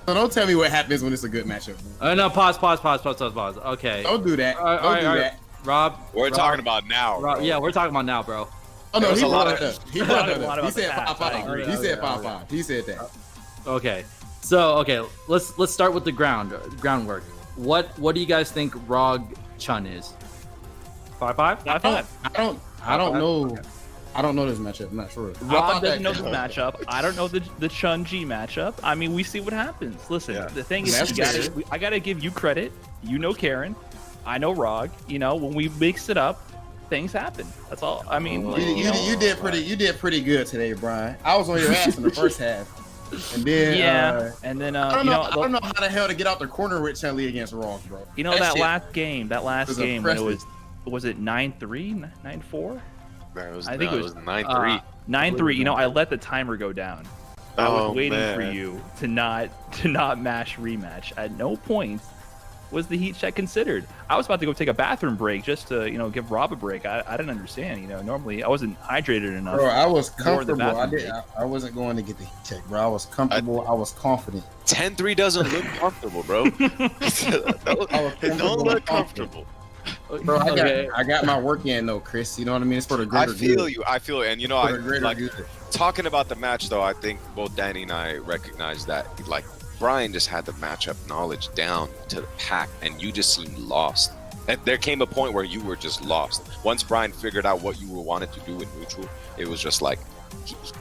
So don't tell me what happens when it's a good matchup. No, pause. Okay. Don't do that. All Don't do right. that. Rob. We're talking about now. Rob, bro. yeah, we're talking about now, bro. Oh no, There's he a lot brought it of- up. He brought it a lot up. He about the said past, I 5-5. agree. He said Okay. 5-5. He said that. Okay. So let's start with the groundwork. What do you guys think Rog Chun is? 5-5? 5-5. I don't know. I don't know this matchup. I'm not sure. I Rob thought doesn't that- know the matchup. I don't know the Chun G matchup. I mean, we see what happens. Listen, Yeah. the thing is, That's fair. I gotta give you credit. You know Karen. I know Rog. You know, when we mix it up, things happen. That's all. I mean, like, You did pretty good today, Brian. I was on your ass in the first half, and then yeah. And then I don't you know. know, I don't know how the hell to get out the corner with Chun-Li against Ross, bro. you know That that shit last game was when it impressive. was it 9-3, 9-4? Man, I think it was 9-3. 9-3. You know, I let the timer go down. I was Oh, waiting man. for you to not mash rematch. At no point was the heat check considered. I was about to go take a bathroom break just to, you know, give Rob a break. I didn't understand. You know, normally I wasn't hydrated enough. Bro, I was Before the comfortable. bathroom I wasn't going to get the heat check, bro. I was comfortable. I was confident. 10-3 doesn't look comfortable, bro. It don't look comfortable. Bro, I got my work in though, Chris. You know what I mean? It's for the I greater feel good. you. I feel it. And you know, For I the greater like good. talking about the match though. I think both Danny and I recognize that like Brian just had the matchup knowledge down to the pack, and you just seemed lost. And there came a point where you were just lost. Once Brian figured out what you wanted to do in neutral, it was just like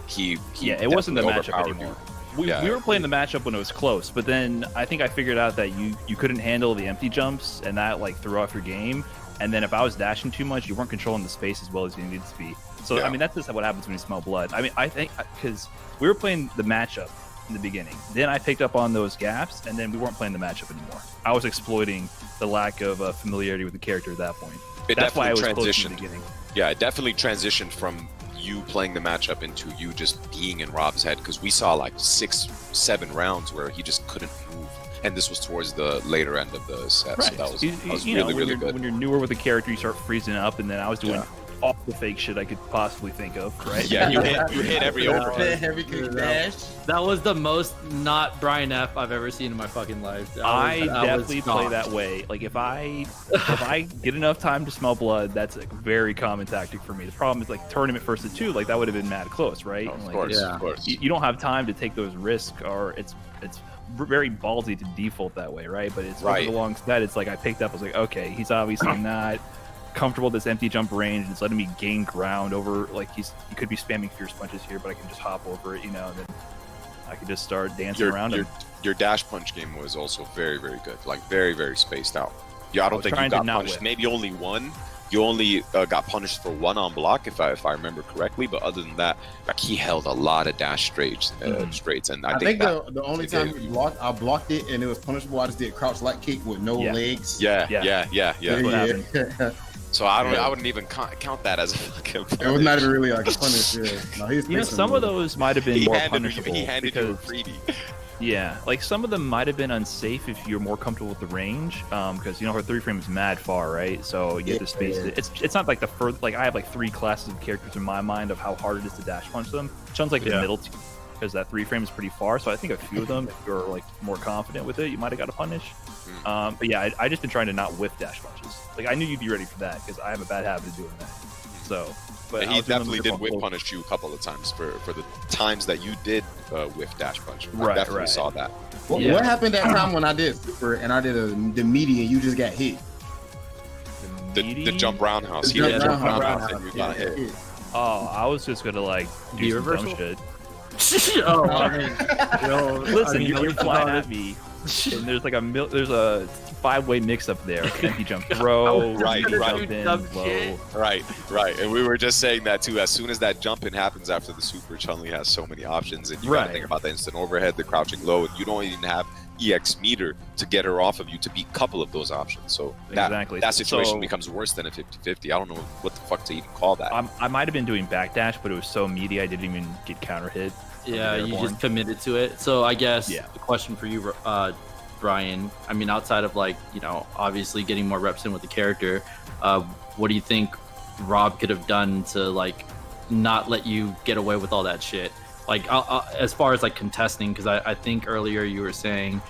he Yeah, it wasn't the definitely matchup overpowered anymore. you. We, Yeah. we were playing the matchup when it was close, but then I think I figured out that you couldn't handle the empty jumps, and that like threw off your game. And then if I was dashing too much, you weren't controlling the space as well as you needed to be. So Yeah. I mean, that's just what happens when you smell blood. I mean, I think because we were playing the matchup in the beginning, then I picked up on those gaps, and then we weren't playing the matchup anymore. I was exploiting the lack of familiarity with the character at that point. It That's why I was definitely close in the transitioned. beginning. Yeah, it definitely transitioned from you playing the matchup into you just being in Rob's head, because we saw like 6-7 rounds where he just couldn't move, and this was towards the later end of the set. So that was, You really, know, really good. when you're newer with a character, you start freezing up, and then I was doing all the fake shit I could possibly think of, right? Yeah, you hit every overhead. Heavy kick dash. That was the most not Brian F I've ever seen in my fucking life. I was definitely play shocked. that way. Like if I get enough time to smell blood, that's a very common tactic for me. The problem is like tournament first to two, like that would have been mad close, right? Of Like, course, yeah. of course. you don't have time to take those risks, or it's very ballsy to default that way, right? But it's Right. over the long set. It's like I picked up. I was like, okay, he's obviously not comfortable with this empty jump range, and it's letting me gain ground over. Like he could be spamming fierce punches here, but I can just hop over it, you know. And then I could just start dancing around him. Your dash punch game was also very, very good. Like very, very spaced out. Yeah, I don't was think you trying to got not punished. whip. Maybe only one. You only got punished for one on block, if I remember correctly. But other than that, like he held a lot of dash straights, and I think that, the only time I blocked it and it was punishable. I just did crouch light kick with no Yeah. legs. yeah. That's what happened. So I wouldn't even count that as a fucking. It was not even really like a punish. Yeah. No, he was You know, facing some me. of those might have been He more handed punishable you a because freebie. Yeah, like some of them might have been unsafe if you're more comfortable with the range, because you know her 3 frame is mad far, right? So you have to space it. It's not like the first. Like I have like 3 classes of characters in my mind of how hard it is to dash punch them. Chun's like the middle two, because that 3 frame is pretty far. So I think a few of them, if you're like more confident with it, you might have got a punish. But yeah, I just been trying to not whiff dash punches. Like I knew you'd be ready for that because I have a bad habit of doing that. So. But he definitely did whiff punish you a couple of times for the times that you did whiff dash punch. I definitely saw that. What happened that time when I did super and I did the meaty and you just got hit? The jump roundhouse. The jump roundhouse and you got hit. Oh, I was just gonna like do some dumb shit. Oh, I mean, listen, you're flying at me, and there's like there's a 5-way mix up there. Empty jump throw, right, jump in, low. Right. And we were just saying that too. As soon as that jump in happens after the super, Chun-Li has so many options, and you gotta think about the instant overhead, the crouching low, and you don't even have EX meter to get her off of you to beat a couple of those options. So that situation becomes worse than a 50-50. I don't know what the fuck to even call that. I might have been doing backdash, but it was so meaty I didn't even get counter hit. Yeah, you just committed to it. So I guess the question for you, Brian, I mean, outside of like, you know, obviously getting more reps in with the character, what do you think Rob could have done to like not let you get away with all that shit? Like as far as like contesting, because I think earlier you were saying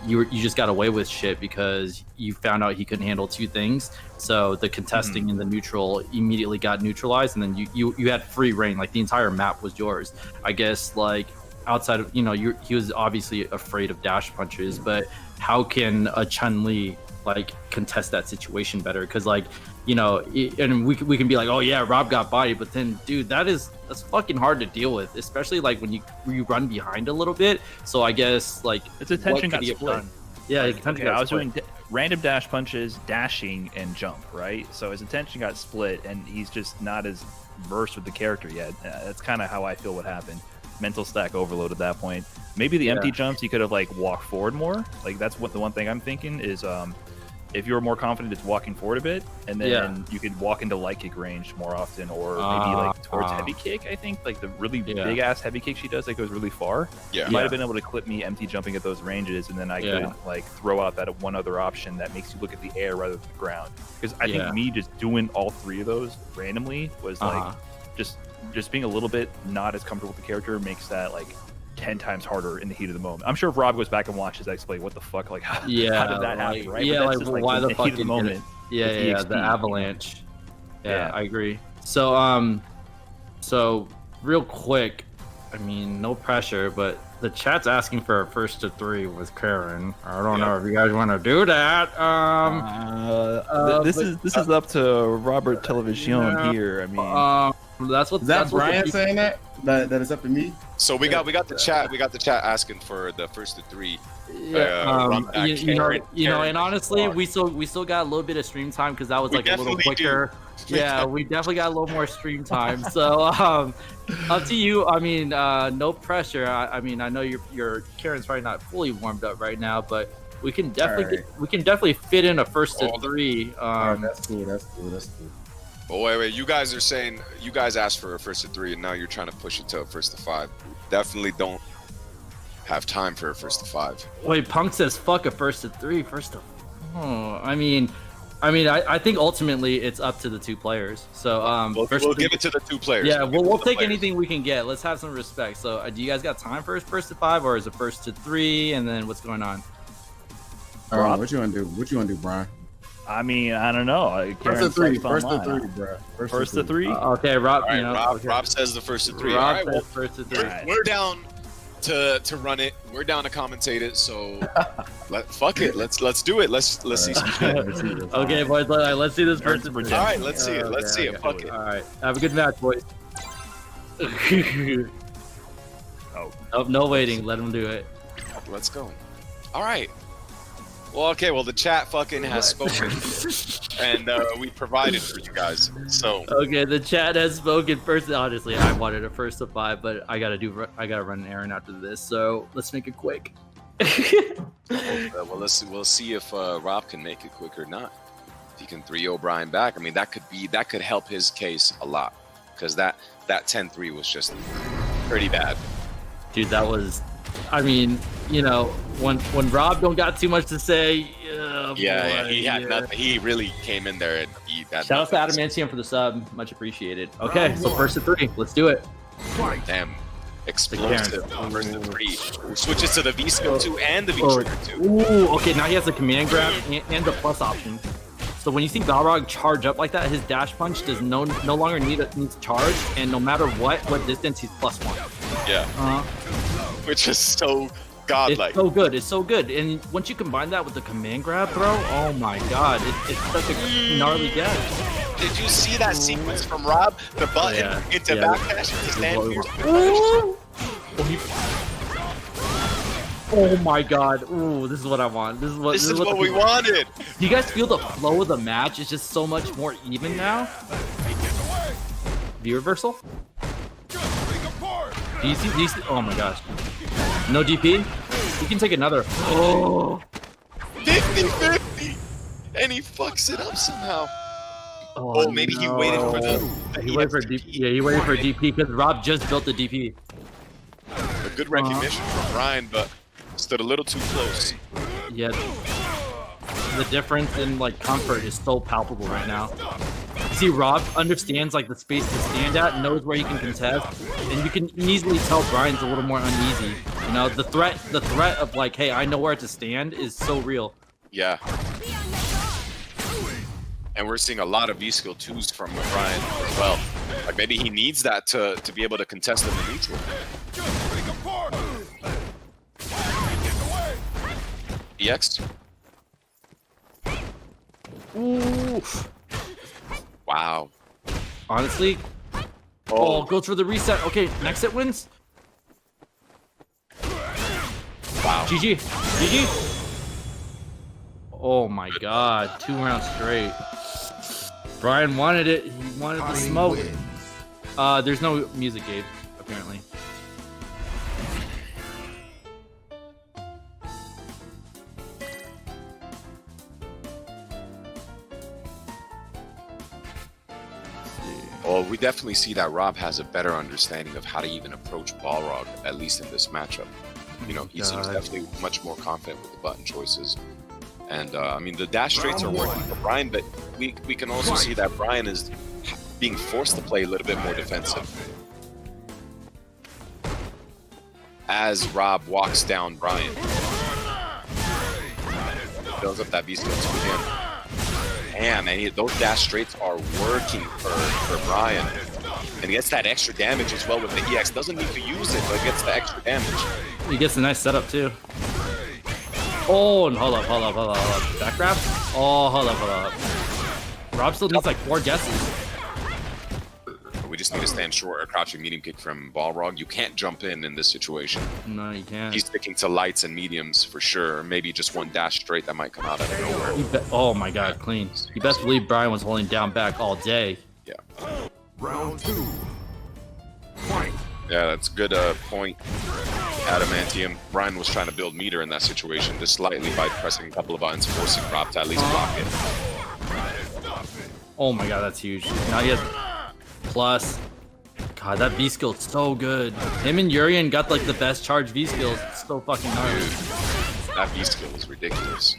you just got away with shit because you found out he couldn't handle 2 things. So the contesting and the neutral immediately got neutralized, and then you had free reign. Like the entire map was yours. I guess like outside of, you know, he was obviously afraid of dash punches, but how can a Chun-Li like contest that situation better? Because like, you know, and we can be like, oh yeah, Rob got bodied, but then dude, that's fucking hard to deal with, especially like when you run behind a little bit. So I guess like its attention got split. Yeah, I was doing random dash punches, dashing, and jump, right? So his attention got split, and he's just not as versed with the character yet. That's kind of how I feel what happened. Mental stack overload at that point. Maybe the empty jumps he could have like walked forward more. Like that's what the one thing I'm thinking is if you're more confident, it's walking forward a bit, and then you could walk into light kick range more often, or maybe like towards heavy kick. I think like the really big ass heavy kick she does that goes really far. Yeah, might have been able to clip me empty jumping at those ranges, and then I could like throw out that one other option that makes you look at the air rather than the ground. Because I think me just doing all 3 of those randomly was like just being a little bit not as comfortable with the character makes that like 10 times harder in the heat of the moment. I'm sure if Rob goes back and watches that, explain what the fuck, like how did that happen, right? Yeah, like why the fuck heat of the moment? The avalanche. Yeah, I agree. So so real quick, I mean, no pressure, but the chat's asking for a first to 3 with Karen. I don't know if you guys want to do that. This is up to Robert Television here. I mean, that's Brian saying that it's up to me. So we got the chat. We got the chat asking for the first to 3. And honestly, we still got a little bit of stream time because that was like a little quicker. Yeah, we definitely got a little more stream time. So up to you. I mean, no pressure. I mean, I know your Karen's probably not fully warmed up right now, but we can definitely fit in a first to 3. That's cool. Oh wait, you guys are saying you guys asked for a first to 3, and now you're trying to push it to a first to 5. Definitely don't have time for a first to 5. Wait, Punk says fuck a first to 3. First to, I mean, I think ultimately it's up to the 2 players. So we'll give it to the 2 players. Yeah, we'll take anything we can get. Let's have some respect. So do you guys got time for a first to 5, or is it first to 3, and then what's going on? What you want to do? What you want to do, Brian? I mean, I don't know. First to 3, bro. First to 3. Okay, Rob. Right, Rob says the first to 3. Rob all right, first to 3. We're down to run it. We're down to commentate it. So fuck it. Let's do it. Let's see some shit. Okay, boys. Let's see this first to 3. All right, let's see it. Let's see it. Fuck it. All right, have a good match, boys. No waiting. Let him do it. Let's go. All right. Well, okay. Well, the chat fucking has spoken, and we provided for you guys. So okay, the chat has spoken first. Honestly, I wanted a first to 5, but I gotta run an errand after this. So let's make it quick. Well, we'll see if Rob can make it quick or not. If he can 3-0 Brian back, I mean that could help his case a lot, because that 10-3 was just pretty bad. Dude, that was I mean, you know, when Rob don't got too much to say, Yeah, boy, he had yeah. nothing. He really came in there and he had Shout out to nothing. Adamantium for the sub, much appreciated. Okay, so first to 3, let's do it. Damn. Explosive first to 3. Switches to the V skill 2 and the V Oh, trigger 2. ooh, okay, now he has the command grab and the plus option. So when you see Balrog charge up like that, his dash punch does no longer need to charge, and no matter what distance, he's +1. Yeah. Which is so godlike. It's so good. It's so good. And once you combine that with the command grab throw, oh my god, it's such a gnarly get. Did you see that sequence from Rob? The button into backdash into stand here. Oh my god. Ooh, this is what I want. This is what we wanted. Do you guys feel the flow of the match is just so much more even now? V reversal? DC? Oh my gosh. No DP? We can take another. Oh. 50-50. And he fucks it up somehow. Oh, maybe he waited for the he waited for DP. Yeah, he waited for DP because Rob just built the DP. A good recognition from Ryan, but stood a little too close. Yeah. The difference in like comfort is so palpable right now. You see, Rob understands like the space to stand at, knows where he can contest, and you can easily tell Brian's a little more uneasy. You know, the threat of like, hey, I know where to stand is so real. Yeah. And we're seeing a lot of V-skill 2s from Brian as well. Like maybe he needs that to be able to contest in the neutral. EX. Ooh. Wow. Honestly. Oh, goes for the reset. Okay, next hit wins. Wow. GG. GG. Oh my god. 2 rounds straight. Brian wanted it. He wanted the smoke. There's no music, Gabe, apparently. Well, we definitely see that Rob has a better understanding of how to even approach Balrog, at least in this matchup. You know, he seems definitely much more confident with the button choices. And, I mean, the dash straights are working for Brian, but we can also see that Brian is being forced to play a little bit more defensive. As Rob walks down Brian. Builds up that V-skill to him. Damn, man, those dash straights are working for Brian. And he gets that extra damage as well with the EX. Doesn't need to use it, but gets the extra damage. He gets a nice setup, too. Oh, and hold up. Back grab? Oh, hold up. Rob still needs like 4 guesses. We just need to stand short or crouching medium kick from Balrog. You can't jump in this situation. No, you can't. He's sticking to lights and mediums for sure. Maybe just one dash straight that might come out of nowhere. Oh my god, clean. You best believe Brian was holding down back all day. Yeah. Round 2. Fight. Yeah, that's a good point. Adamantium. Brian was trying to build meter in that situation just slightly by pressing a couple of buttons, forcing Rob to at least block it. Oh my god, that's huge. Now he has plus. God, that V skill is so good. Him and Urian got like the best charge V skills. It's so fucking gnarly. That V skill is ridiculous.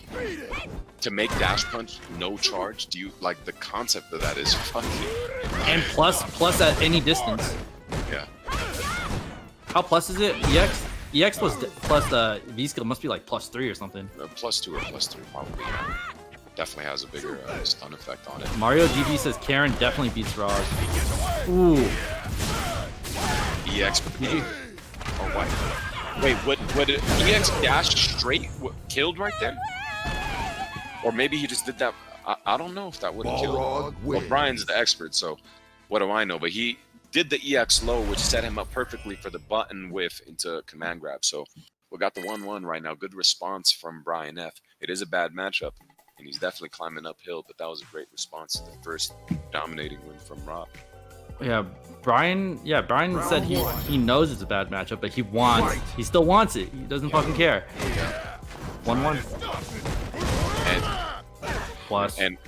To make dash punch no charge, do you like the concept of that is fucking. And plus at any distance. Yeah. How plus is it? EX? EX plus V skill must be like +3 or something. +2 or +3 probably. Definitely has a bigger stun effect on it. Mario DB says Karen definitely beats Rog. Ooh. EX. Oh, what? Wait, would EX dash straight killed right there? Or maybe he just did that. I don't know if that would have killed. Well, Brian's the expert, so what do I know? But he did the EX low, which set him up perfectly for the button whiff into command grab. So we got the 1-1 right now. Good response from Brian F. It is a bad matchup, and he's definitely climbing uphill, but that was a great response to the first dominating win from Rob. Yeah, Brian said he knows it's a bad matchup, but he still wants it. He doesn't fucking care. 1-1. Plus. And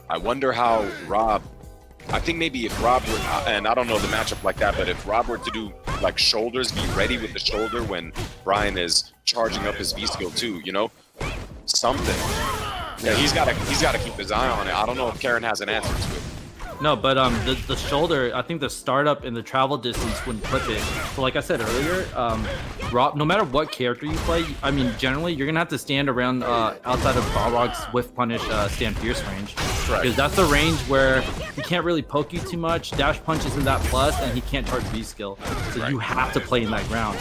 I wonder how Rob, I think maybe if Rob were, and I don't know the matchup like that, but if Rob were to do like shoulders, be ready with the shoulder when Brian is charging up his V skill too, you know? Something. Yeah, he's gotta keep his eye on it. I don't know if Karen has an answer to it. No, but the shoulder, I think the startup and the travel distance wouldn't clip it. So like I said earlier, Rob, no matter what character you play, I mean, generally you're gonna have to stand around outside of Balrog's whiff punish stand fierce range, because that's the range where he can't really poke you too much. Dash punch isn't that plus, and he can't charge V skill. So you have to play in that ground.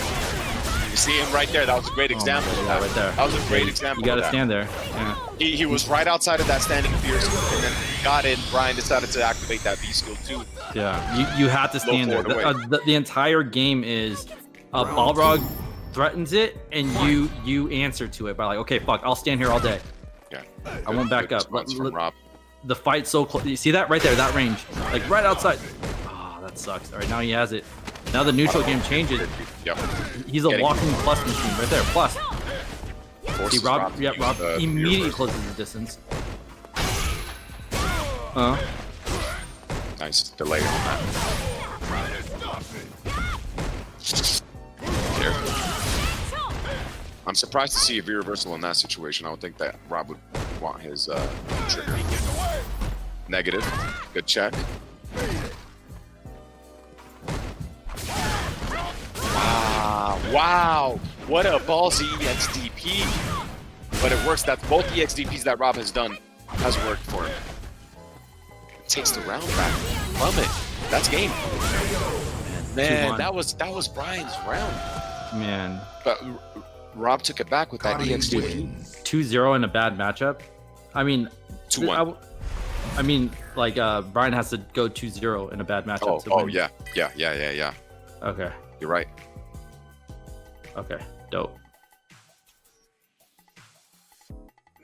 You see him right there. That was a great example. Yeah, right there. That was a great example. You gotta of that. stand there. Yeah. He was right outside of that standing fierce, and then he got in. Brian decided to activate that V skill too. Yeah, you have to stand there. forward The entire game is Balrog threatens it, and you answer to it by like, okay, fuck, I'll stand here all day. Yeah, I won't back up. From Rob. The fight's so close. You see that right there, that range, like right outside. Oh, that sucks. All right, now he has it. Now the neutral game changes. Yep. He's a walking plus machine right there. Plus. See, Rob immediately closes the distance. Nice delay on that. Here. I'm surprised to see a V-reversal in that situation. I would think that Rob would want his trigger. Negative. Good check. Wow. What a ballsy EXDP. But it works. That's both EXDPs that Rob has done has worked for him. Takes the round back from it. That's game. Man, that was Brian's round. Man. But Rob took it back with that EXDP. 2-0 in a bad matchup. I mean, 2-1. I mean, like Brian has to go 2-0 in a bad matchup. Oh yeah. Okay. You're right. Okay. Dope.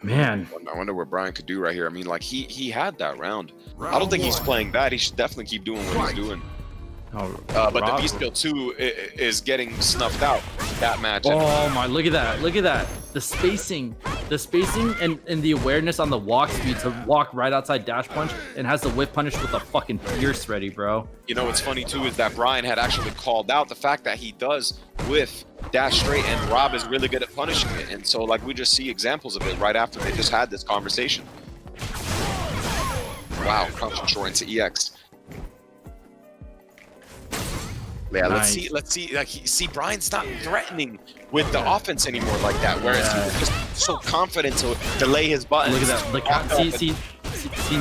Man. I wonder what Brian could do right here. I mean, like he had that round. I don't think he's playing bad. He should definitely keep doing what he's doing. But the V skill 2 is getting snuffed out that match. Oh my! Look at that! Look at that! The spacing and the awareness on the walk speed to walk right outside dash punch, and has the whip punish with a fucking fierce ready, bro. You know what's funny too is that Brian had actually called out the fact that he does whiff dash straight, and Rob is really good at punishing it. And so like we just see examples of it right after they just had this conversation. Wow, crouching short into EX. Yeah, Nice. let's see. Like, see, Brian's not threatening with the offense anymore like that. Whereas he was just so confident to delay his buttons. Look at that! See,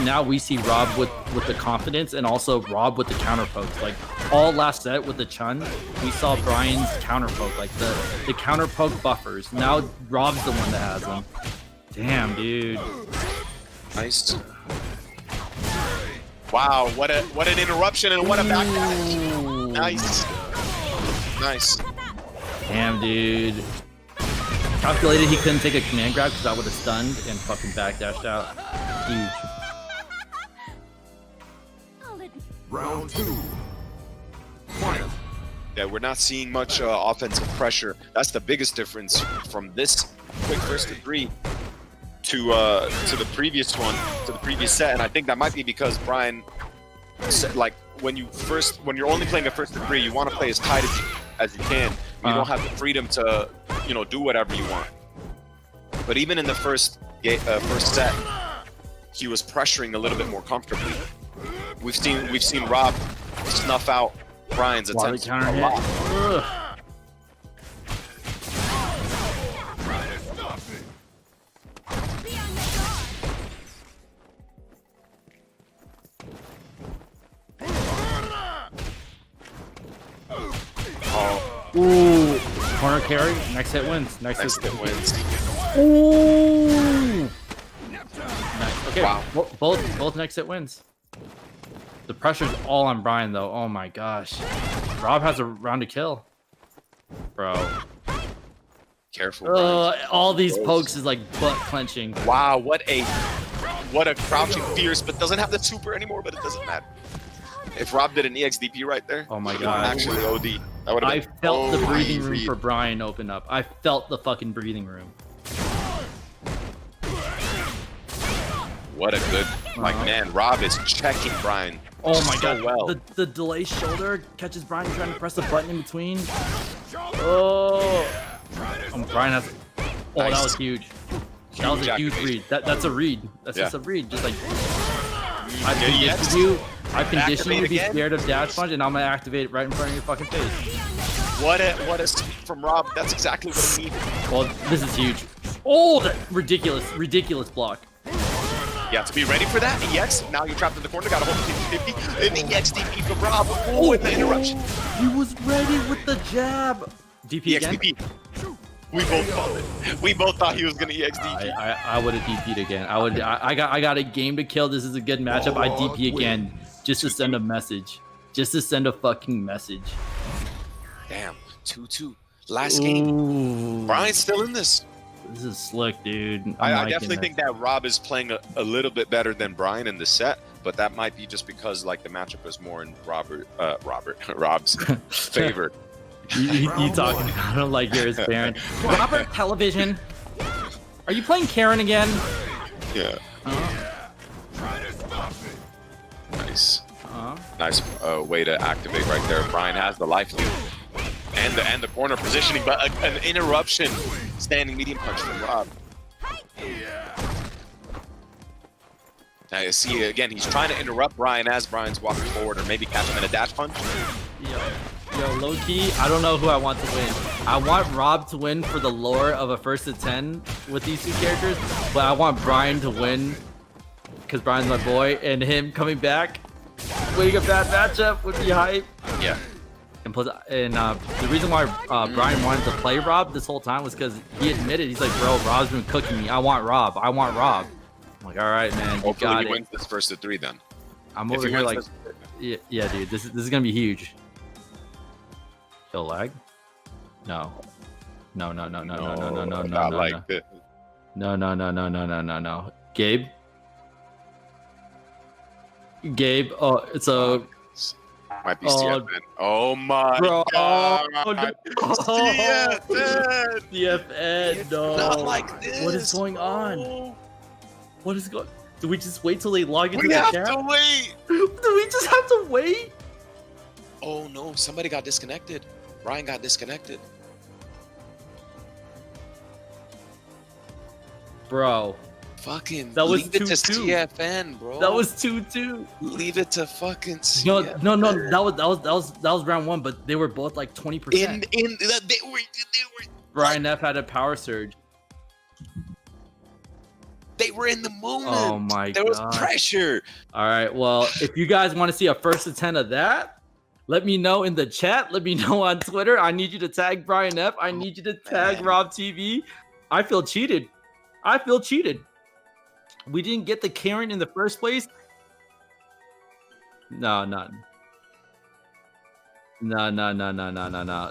now we see Rob with the confidence, and also Rob with the counter pokes. Like all last set with the Chun, we saw Brian's counter poke, like the counter poke buffers. Now Rob's the one that has them. Damn, dude. Nice. Wow, what an interruption and what a backdash. Nice. Damn, dude. Calculated he couldn't take a command grab because I would have stunned and fucking backdashed out. Huge. Round 2. Fight. Yeah, we're not seeing much offensive pressure. That's the biggest difference from this quick first to 3 to the previous one, to the previous set. And I think that might be because Brian said, like, when you're only playing a first to 3, you want to play as tight as you can. You don't have the freedom to, do whatever you want. But even in the first set, he was pressuring a little bit more comfortably. We've seen Rob snuff out Brian's attempts a lot. Ooh, corner carry. Next hit wins. Next hit wins. Ooh. Nice. Okay. Wow. Both next hit wins. The pressure's all on Brian though. Oh my gosh. Rob has a round to kill, bro. Careful. Brian. All these pokes is like butt clenching. Wow, what a crouching fierce, but doesn't have the super anymore. But it doesn't matter. If Rob did an EXDP right there, oh my god, actually OD. That would have I felt the breathing room for Brian open up. I felt the fucking breathing room. what a good, like, man, Rob is checking Brian. Oh my so god, well. the delay shoulder catches Brian trying to press the button in between. Oh, Brian has. Oh, that was huge. That was a huge read. That's a read. That's just a read. Just like I conditioned you to be scared of dash punch, and I'm gonna activate it right in front of your fucking face. What a sweep from Rob. That's exactly what he needed. Well, this is huge. Oh, that ridiculous block. You have to be ready for that. EX, now you're trapped in the corner. Got a hold of 50-50. And the EX DP from Rob. Oh, and the interruption. He was ready with the jab. DP EX again? DP. We both called it. We both thought he was gonna EX DP. I would have DP'd again. I got a game to kill. This is a good matchup. I DP again just to send a message. Just to send a fucking message. Damn. 2-2. Last game. Brian's still in this. This is slick, dude. I definitely think that Rob is playing a little bit better than Brian in the set, but that might be just because like the matchup is more in Rob's favor. You talking about him like you're his parent. Robert Television. Are you playing Karen again? Yeah. Nice. Nice way to activate right there. Brian has the life lead. And the corner positioning, but an interruption. Standing medium punch from Rob. Now you see again, he's trying to interrupt Brian as Brian's walking forward, or maybe catch him in a dash punch. Yo, low key, I don't know who I want to win. I want Rob to win for the lore of a 1st to 10 with these two characters, but I want Brian to win because Brian's my boy, and him coming back, winning a bad matchup would be hype. Yeah. And plus, the reason why Brian wanted to play Rob this whole time was because he admitted, he's like, bro, Rob's been cooking me. I want Rob. I'm like, all right, man, you Hopefully got he it. wins this 1st to 3 then. I'm over here like, yeah, dude, this is gonna be huge. Kill lag? No. No. Not like this. No. Gabe, oh, it's a... Might be CFN. Oh my bro, god. oh, no. CFN. CFN, no. Not like this. What is going on? What is going... Do we just wait till they log into We the have chat? to wait. Do we just have to wait? Oh no, somebody got disconnected. Brian got disconnected. Bro. Fucking That was leave it to 2-2. CFN, bro. That was 2-2. Leave it to fucking CFN. No. That was round 1, but they were both like 20%. They were. Brian F had a power surge. They were in the moment. Oh my There was God. pressure. All right. Well, if you guys want to see a 1st to 10 of that, let me know in the chat. Let me know on Twitter. I need you to tag Brian F. I need you to tag RobTV. I feel cheated. We didn't get the Karen in the first place. No.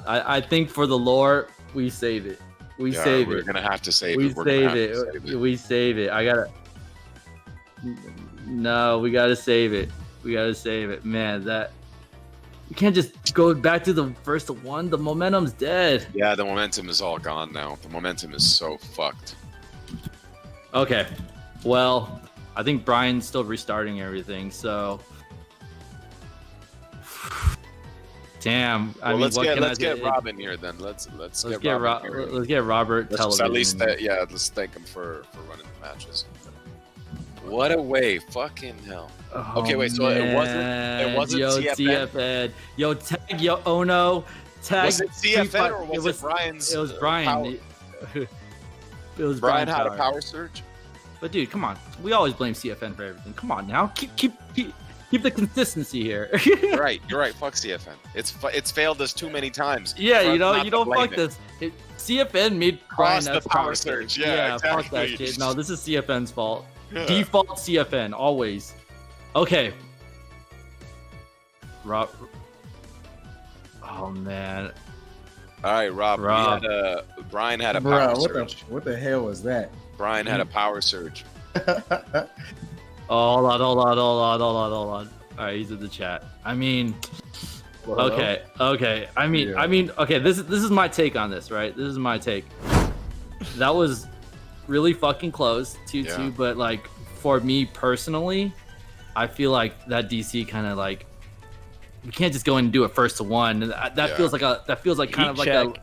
I think for the lore, we save it. We save We're it. gonna have to save We it. We're save gonna have to it. save it. We save it. No, we gotta save it. We gotta save it. Man, that we can't just go back to the 1st to 1. The momentum's dead. Yeah, the momentum is all gone now. The momentum is so fucked. Okay. Well, I think Brian's still restarting everything, so damn. I mean, Let's what can I get do? Rob in here then. Let's get Rob. in here. Let's get Robert Let's just Television. at least let's thank him for running the matches. What a way, fucking hell. Oh, Okay, wait, so it wasn't Yo, CFN? Yo, tag Yo Ono. Tag Was it CFN or was it Brian's? It was Brian. power? It was Brian Brian's had a power. power surge. But dude, come on. We always blame CFN for everything. Come on now. Keep the consistency here. You're right. Fuck CFN. It's failed us too many times. Yeah, For you us not to don't blame fuck it. this. CFN made Cross Brian the power surge. Yeah, fuck that exactly. shit. No, this is CFN's fault. Yeah. Default CFN always. Okay. Rob. Oh man. All right, Rob. Rob. Brian had a Bro, power what surge. the hell was that? Brian had a power surge. Oh, hold on. All right, he's in the chat. I mean, okay. I mean, okay. This is my take on this, right? This is my take. That was really fucking close, 2-2, Yeah. but like for me personally, I feel like that DC kind of like we can't just go in and do it first to one. That feels like kind of like a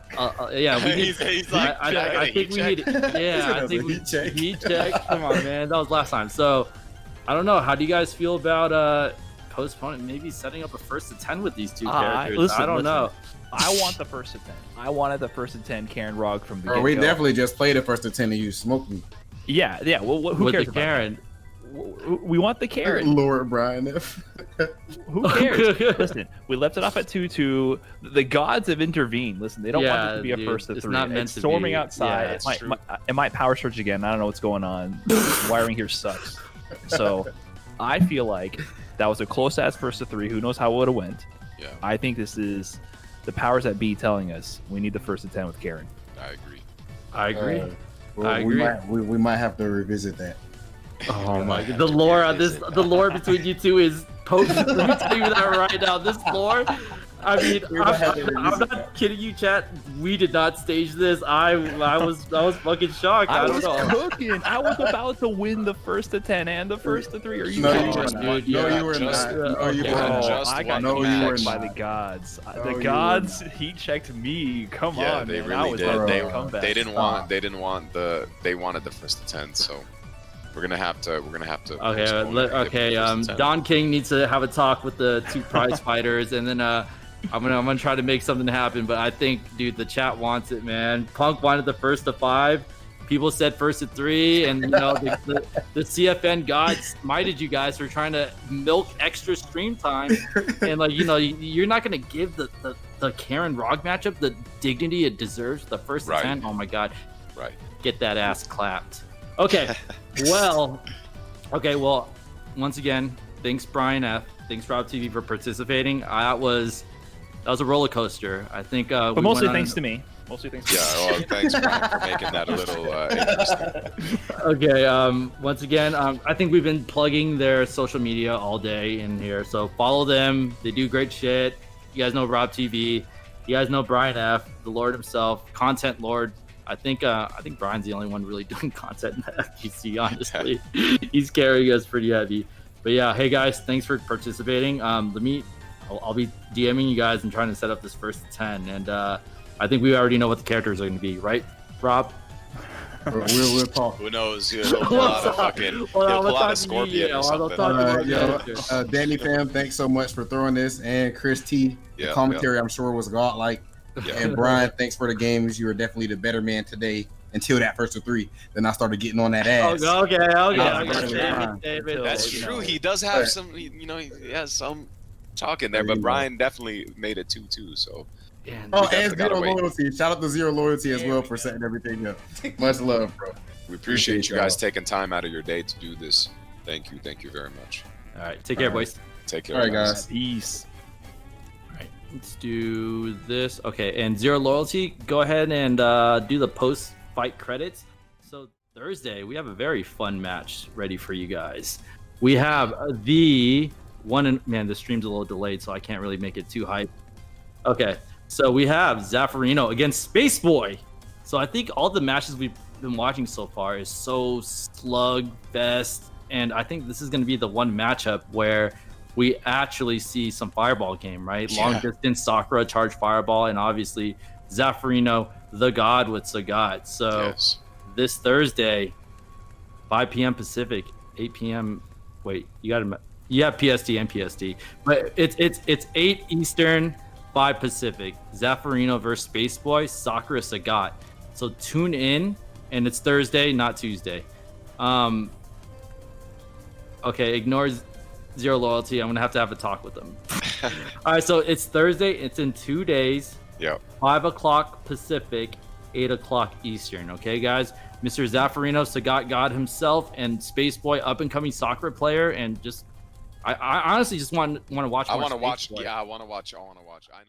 yeah. We need, he's like, I think we need I think heat check. Come on, man, that was last time. So I don't know. How do you guys feel about postponing, maybe setting up a first to 10 with these two characters? I don't know. I want the first to 10. I wanted the first to 10 Karen Rog from the Bro, we definitely just played the first to 10 and you smoked me. Yeah. Well, who with cares the about Karen? That? We want the Karen. Lord Brian. Who cares? Listen, we left it off at 2-2. The gods have intervened. Listen, they don't want it to be a first to 3. It's not meant to storming be. Outside. Yeah, it might power surge again. I don't know what's going on. Wiring here sucks. So I feel like that was a close ass first to 3. Who knows how it would have went? Yeah. I think this is the powers that be telling us we need the first to 10 with Karen. I agree. I agree. We might have to revisit that. Oh my god, the lore on this, the lore between you two is potent. Let me tell you that right now. This lore, I mean, I'm not kidding you, chat. We did not stage this. I was fucking shocked. I don't know. Cooking. I was about to win the first to 10 and the first to 3. Are you kidding? No, you were not. No, you were not. I got checked by the gods. The gods, he checked me. Come on, they man. really did. They wanted the first to 10, so. We're gonna have to. Okay. Don King needs to have a talk with the two prize fighters, and then I'm gonna try to make something happen. But I think, dude, the chat wants it, man. Punk wanted the first to 5. People said first to 3, and you know the CFN gods smited you guys for trying to milk extra stream time, and like you're not gonna give the Karen Rog matchup the dignity it deserves. The first to 10. Oh my god. Right. Get that ass clapped. Okay, well, once again, thanks Brian F. Thanks RobTV for participating. That was a roller coaster. I think. But mostly thanks to me. Mostly thanks. Well, thanks Brian for making that a little interesting. Okay. Once again, I think we've been plugging their social media all day in here, so follow them. They do great shit. You guys know RobTV. You guys know Brian F. The Lord himself, content lord. I think Brian's the only one really doing content in the FGC, honestly. He's carrying us pretty heavy. But yeah, hey guys, thanks for participating. I'll be DMing you guys and trying to set up this first 10. And I think we already know what the characters are going to be, right, Rob? We'll talk. Who knows? He'll pull out a Scorpion or something. Danny fam, thanks so much for throwing this. And Chris T, the commentary I'm sure was godlike. And Brian, thanks for the games. You were definitely the better man today until that first to 3. Then I started getting on that ass. Okay. That's true. He does have some, he has some talk in there, but Brian definitely made it 2-2. So. Yeah, and Zero Loyalty. Shout out to Zero Loyalty as well for setting everything up. Much love, bro. We appreciate you guys taking time out of your day to do this. Thank you very much. All right, take care, boys. Take care. All right, guys. Peace. Let's do this. Okay, and Zero Loyalty, go ahead and do the post-fight credits. So Thursday, we have a very fun match ready for you guys. We have the one, man, the stream's a little delayed, so I can't really make it too hype. Okay, so we have Zaffarino against Space Boy. So I think all the matches we've been watching so far is so slugfest, and I think this is going to be the one matchup where we actually see some fireball game, right? Yeah. Long distance Sakura charge fireball, and obviously Zaffarino, the god with Sagat. So this Thursday, 5 p.m. Pacific, 8 p.m. Wait, you have PST and PST, but it's 8 Eastern, 5 Pacific. Zaffarino versus Space Boy, Sakura Sagat. So tune in, and it's Thursday, not Tuesday. Okay, ignore Zero Loyalty. I'm gonna have to have a talk with them. All right, so it's Thursday. It's in 2 days. Yep. 5 o'clock Pacific, 8 o'clock Eastern. Okay, guys. Mr. Zaffarino, Sagat God himself, and Space Boy, up and coming Sakura player, and just I honestly just want to watch. I want to watch. Yeah, I want to watch. I know.